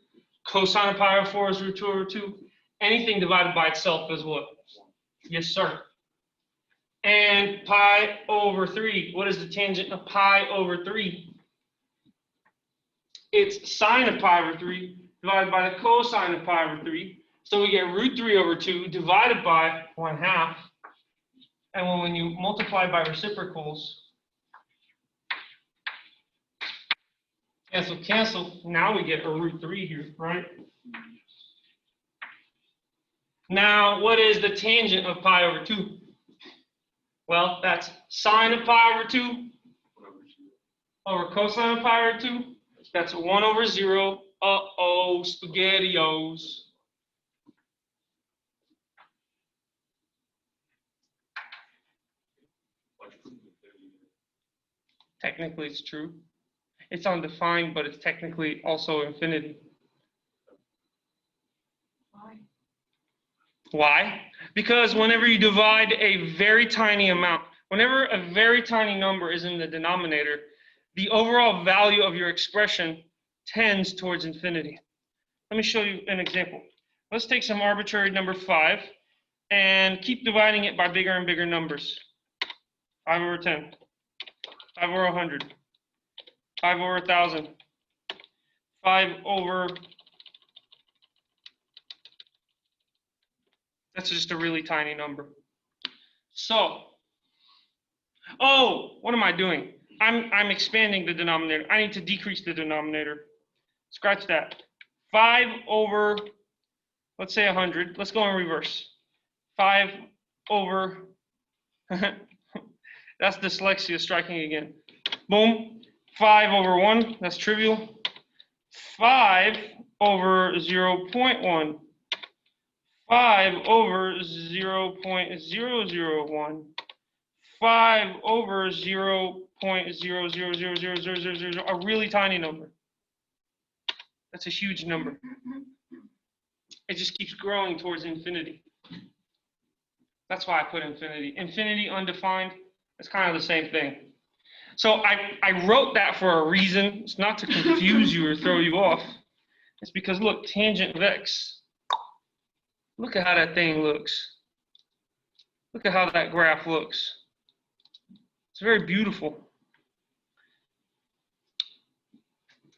A: Cosine of pi over 4 is root 2 over 2. Anything divided by itself is what? Yes, sir. And pi over 3. What is the tangent of pi over 3? It's sine of pi over 3 divided by the cosine of pi over 3. So we get root 3 over 2 divided by 1/2. And when you multiply by reciprocals, cancel. Now we get a root 3 here, right? Now, what is the tangent of pi over 2? Well, that's sine of pi over 2
B: 1 over 2.
A: over cosine of pi over 2. That's 1 over 0. Uh-oh, SpaghettiOs. Technically, it's true. It's undefined, but it's technically also infinity.
D: Why?
A: Why? Because whenever you divide a very tiny amount, whenever a very tiny number is in the denominator, the overall value of your expression tends towards infinity. Let me show you an example. Let's take some arbitrary number 5 and keep dividing it by bigger and bigger numbers. 5 over 10, 5 over 100, 5 over 1,000, 5 over... That's just a really tiny number. So, oh, what am I doing? I'm expanding the denominator. I need to decrease the denominator. Scratch that. 5 over, let's say 100. Let's go in reverse. 5 over, that's dyslexia striking again. Boom. 5 over 1, that's trivial. 5 over 0.1. 5 over 0.001. 5 over 0.0000000, a really tiny number. That's a huge number. It just keeps growing towards infinity. That's why I put infinity. Infinity undefined, it's kind of the same thing. So I wrote that for a reason. It's not to confuse you or throw you off. It's because, look, tangent of x. Look at how that thing looks. Look at how that graph looks. It's very beautiful.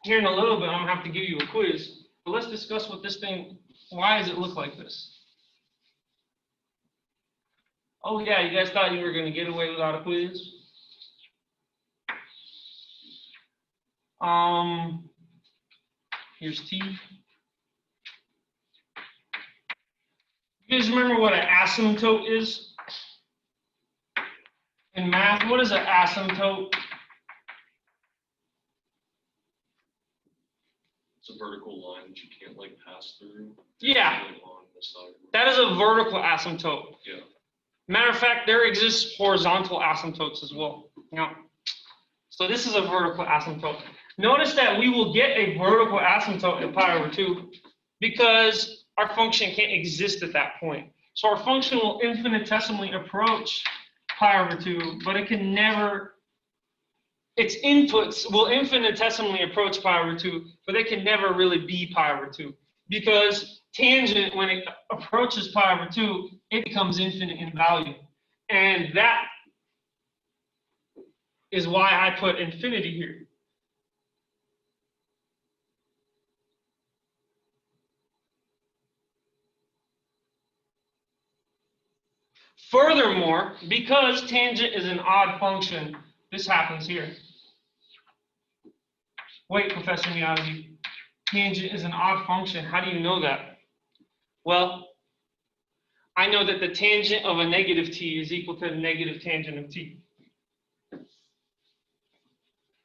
A: Here in a little bit, I'm gonna have to give you a quiz, but let's discuss what this thing, why does it look like this? Oh yeah, you guys thought you were gonna get away without a quiz? Here's T. You guys remember what an asymptote is? In math, what is an asymptote?
B: It's a vertical line that you can't like pass through.
A: Yeah.
B: Like on the side.
A: That is a vertical asymptote.
B: Yeah.
A: Matter of fact, there exists horizontal asymptotes as well. Yeah. So this is a vertical asymptote. Notice that we will get a vertical asymptote in pi over 2 because our function can't exist at that point. So our function will infinitesimally approach pi over 2, but it can never, its inputs will infinitesimally approach pi over 2, but they can never really be pi over 2 because tangent, when it approaches pi over 2, it becomes infinite in value. And that is why I put infinity here. Furthermore, because tangent is an odd function, this happens here. Wait, Professor Miyagi, tangent is an odd function. How do you know that? Well, I know that the tangent of a negative t is equal to the negative tangent of t.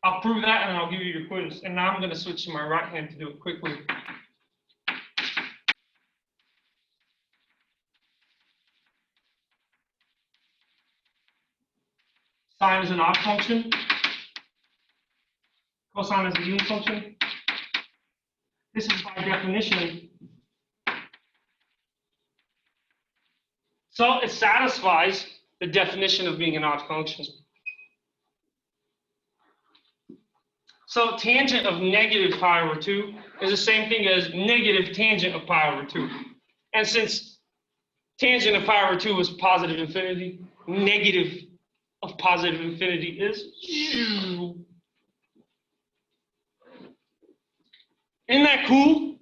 A: I'll prove that and I'll give you your quiz. And now I'm going to switch to my right hand to do it quickly. Sine is an odd function. Cosine is a even function. This is by definition. So it satisfies the definition of being an odd function. So tangent of negative pi over 2 is the same thing as negative tangent of pi over 2. And since tangent of pi over 2 is positive infinity, negative of positive infinity is u. Isn't that cool?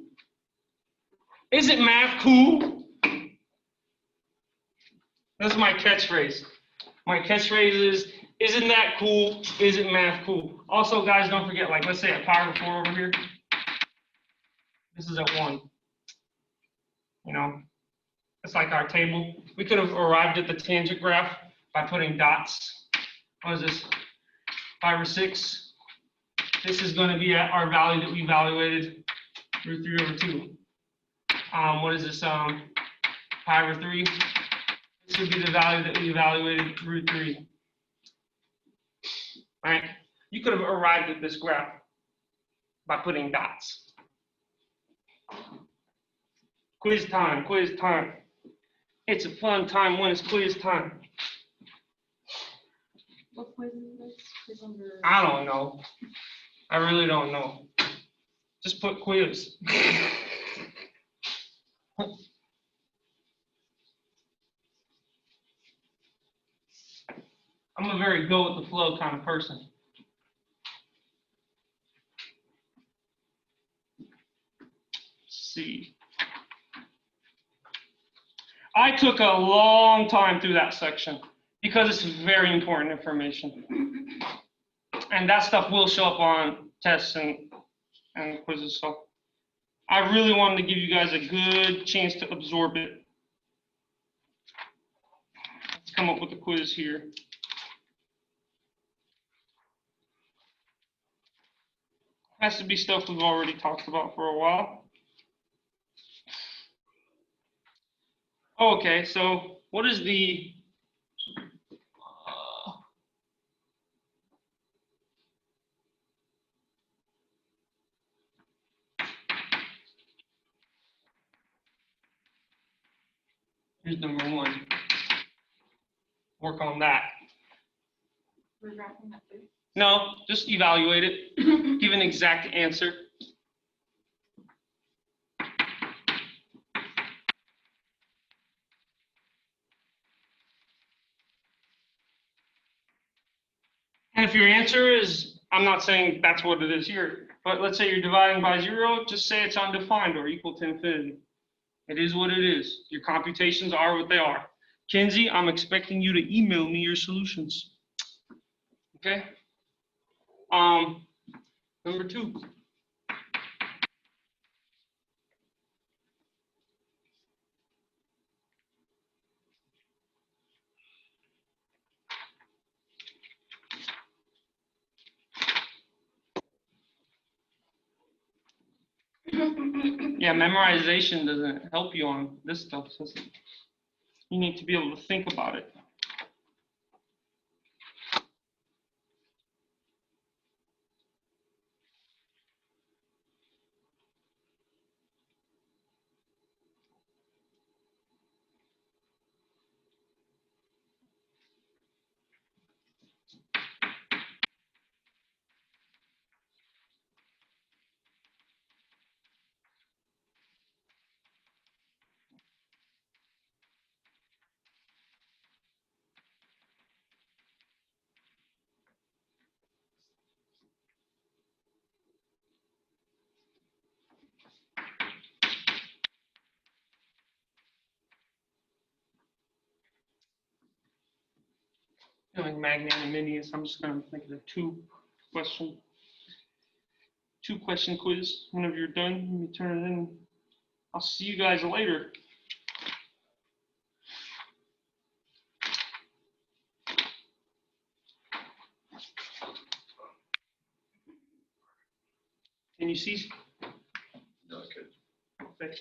A: Isn't math cool? That's my catchphrase. My catchphrase is, isn't that cool? Isn't math cool? Also, guys, don't forget, like, let's say at pi over 4 over here. This is at 1. You know, it's like our table. We could have arrived at the tangent graph by putting dots. What is this? 5 or 6. This is going to be at our value that we evaluated, root 3 over 2. What is this? Pi over 3. This would be the value that we evaluated, root 3. Right? You could have arrived at this graph by putting dots. Quiz time, quiz time. It's a fun time when it's quiz time.
D: What quiz is this? Quiz number.
A: I don't know. I really don't know. Just put quiz. I'm a very go with the flow kind of person. Let's see. I took a long time through that section because it's very important information. And that stuff will show up on tests and quizzes. So I really wanted to give you guys a good chance to absorb it. Let's come up with a quiz here. Has to be stuff we've already talked about for a while. Okay, so what is the here's number one. Work on that.
D: We're wrapping that through.
A: No, just evaluate it. Give an exact answer. And if your answer is, I'm not saying that's what it is here, but let's say you're dividing by 0, just say it's undefined or equal to infinity. It is what it is. Your computations are what they are. Kinsey, I'm expecting you to email me your solutions. Okay? Number 2. Yeah, memorization doesn't help you on this stuff. So you need to be able to think about it. Feeling magnanimous, I'm just going to make it a two question quiz. Whenever you're done, let me turn it in. I'll see you guys later. Can you see?
B: No, it's good.
A: Okay.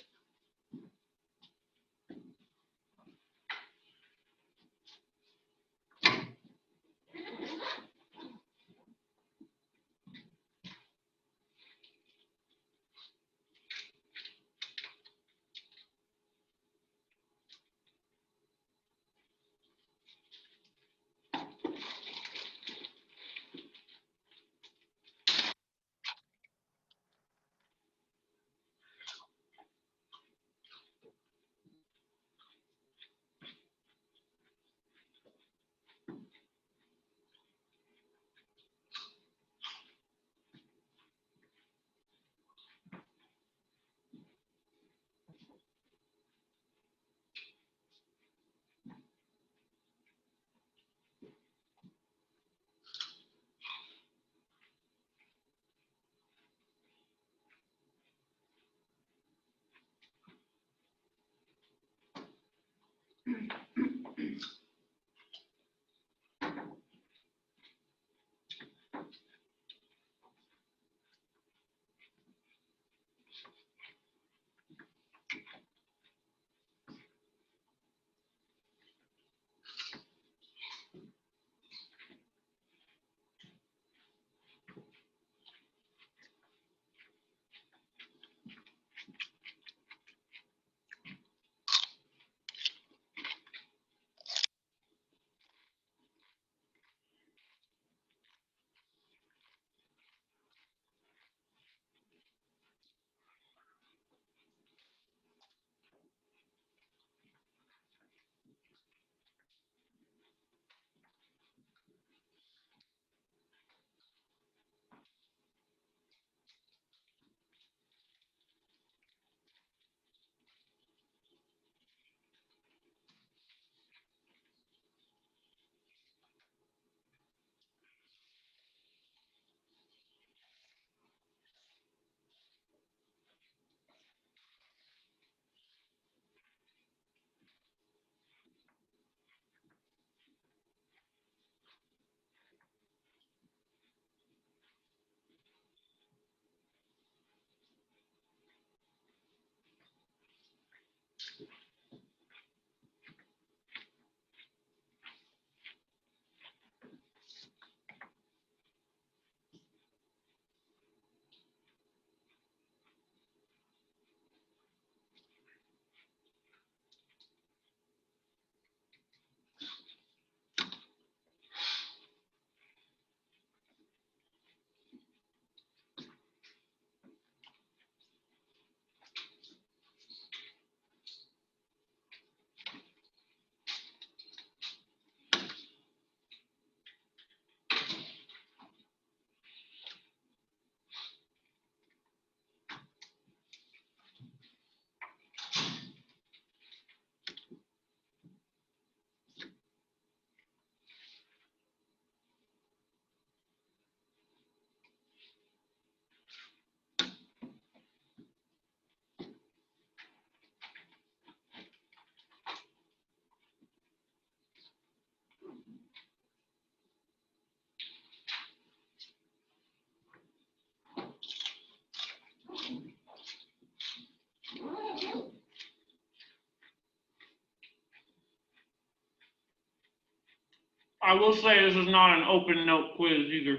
A: I will say this is not an open note quiz either.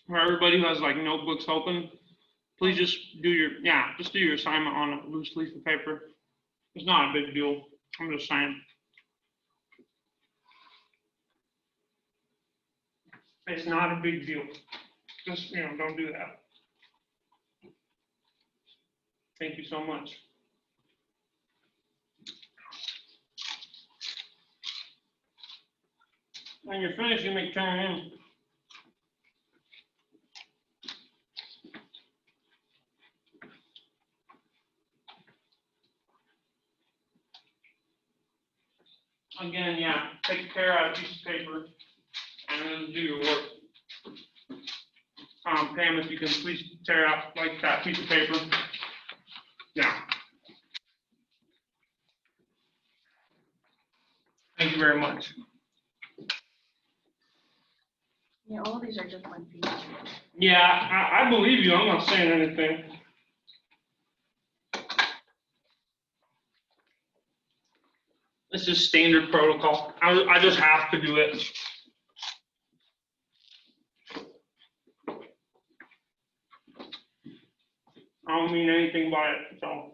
A: For everybody who has like notebooks open, please just do your assignment on a loose leaf of paper. It's not a big deal. I'm just saying. It's not a big deal. Just, don't do that. Thank you so much. When you're finished, you may turn in. Again, take a tear out a piece of paper and then do your work. Pam, if you can please tear out like that piece of paper. Yeah. Thank you very much.
C: Yeah, all these are just one page.
A: Yeah, I believe you. I'm not saying anything. This is standard protocol. I just have to do it. I don't mean anything by it, so.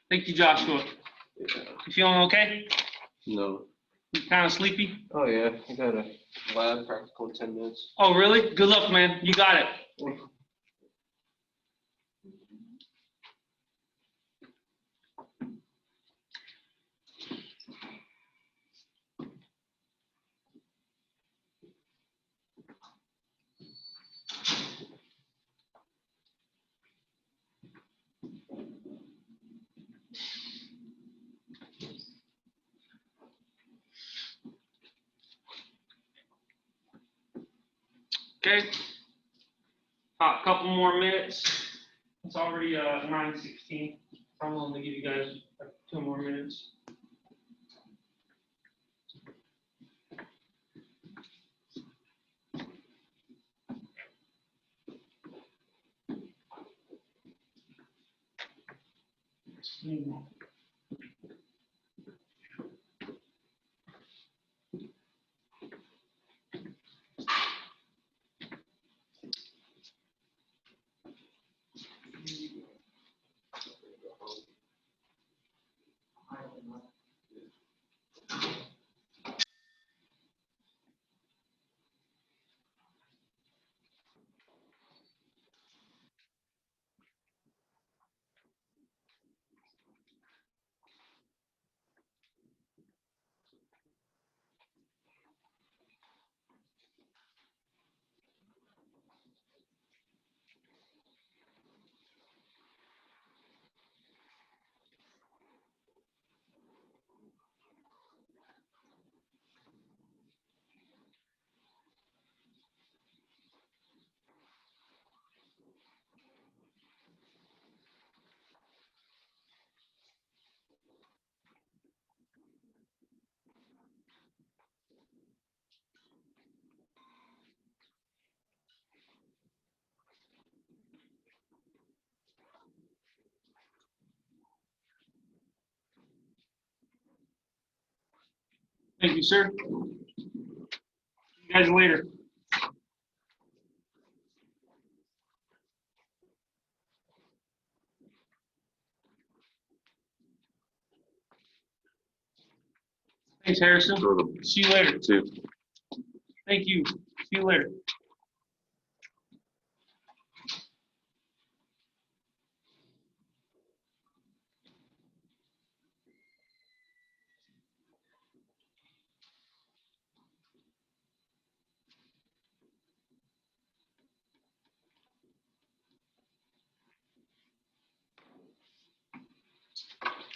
A: Thank you, Joshua. You feeling okay?
E: No.
A: You kind of sleepy?
E: Oh yeah, I got a lab practical in 10 minutes.
A: Oh, really? Good luck, man. You got it. Okay. A couple more minutes. It's already 9:16. I'm willing to give you guys 2 more minutes. Thank you, sir. See you guys later. Thanks, Harrison. See you later.
E: Too.
A: Thank you. See you later.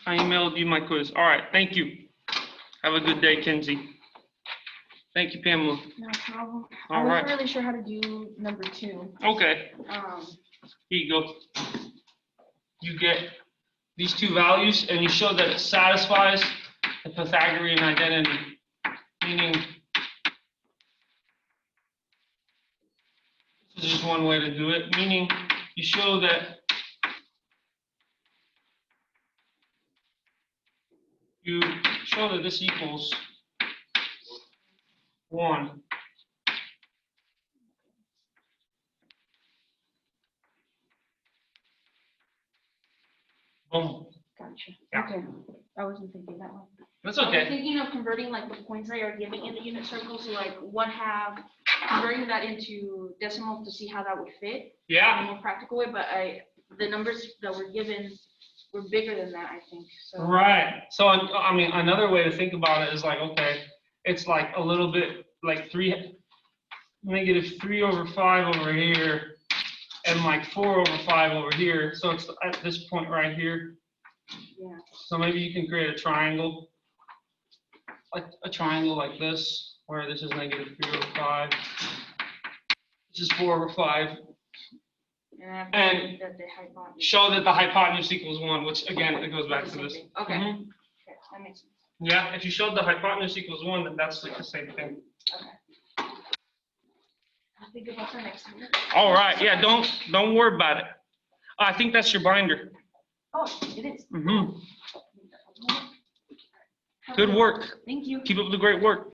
A: I emailed you my quiz. All right, thank you. Have a good day, Kenzie. Thank you, Pamela.
C: No problem.
A: All
C: I wasn't
A: right.
C: really sure how to do number 2.
A: Okay,
C: Um,
A: here you go. You get these two values and you show that it satisfies the Pythagorean identity, meaning this is just one way to do it, meaning you show that this equals 1. Boom.
C: gotcha.
A: Yeah.
C: Okay. I wasn't thinking that one.
A: That's
C: I was
A: okay.
C: thinking of converting like the points they are giving in the unit circles, so like 1/2, converting that into decimals to see how that would fit in
A: Yeah.
C: a more practical way, but the numbers that were given were bigger than that, I think, so.
A: Right. So, I mean, another way to think about it is like, okay, it's like a little bit like -3/5 over here and like 4/5 over here. So it's at this point right here.
C: Yeah.
A: So maybe you can create a triangle, like a triangle like this, where this is -3/5. This is 4/5.
C: And I have
A: And
C: to that the hypotenuse.
A: Show that the hypotenuse equals 1, which again, it goes back to this.
C: Okay, okay,
A: Mhm.
C: that makes sense.
A: Yeah, if you showed the hypotenuse equals 1, then that's like the same thing.
C: Okay. I'll think about that next time.
A: All right, yeah, don't worry about it. I think that's your binder.
C: Oh, it is.
A: Good work.
C: Thank you.
A: Keep up the great work.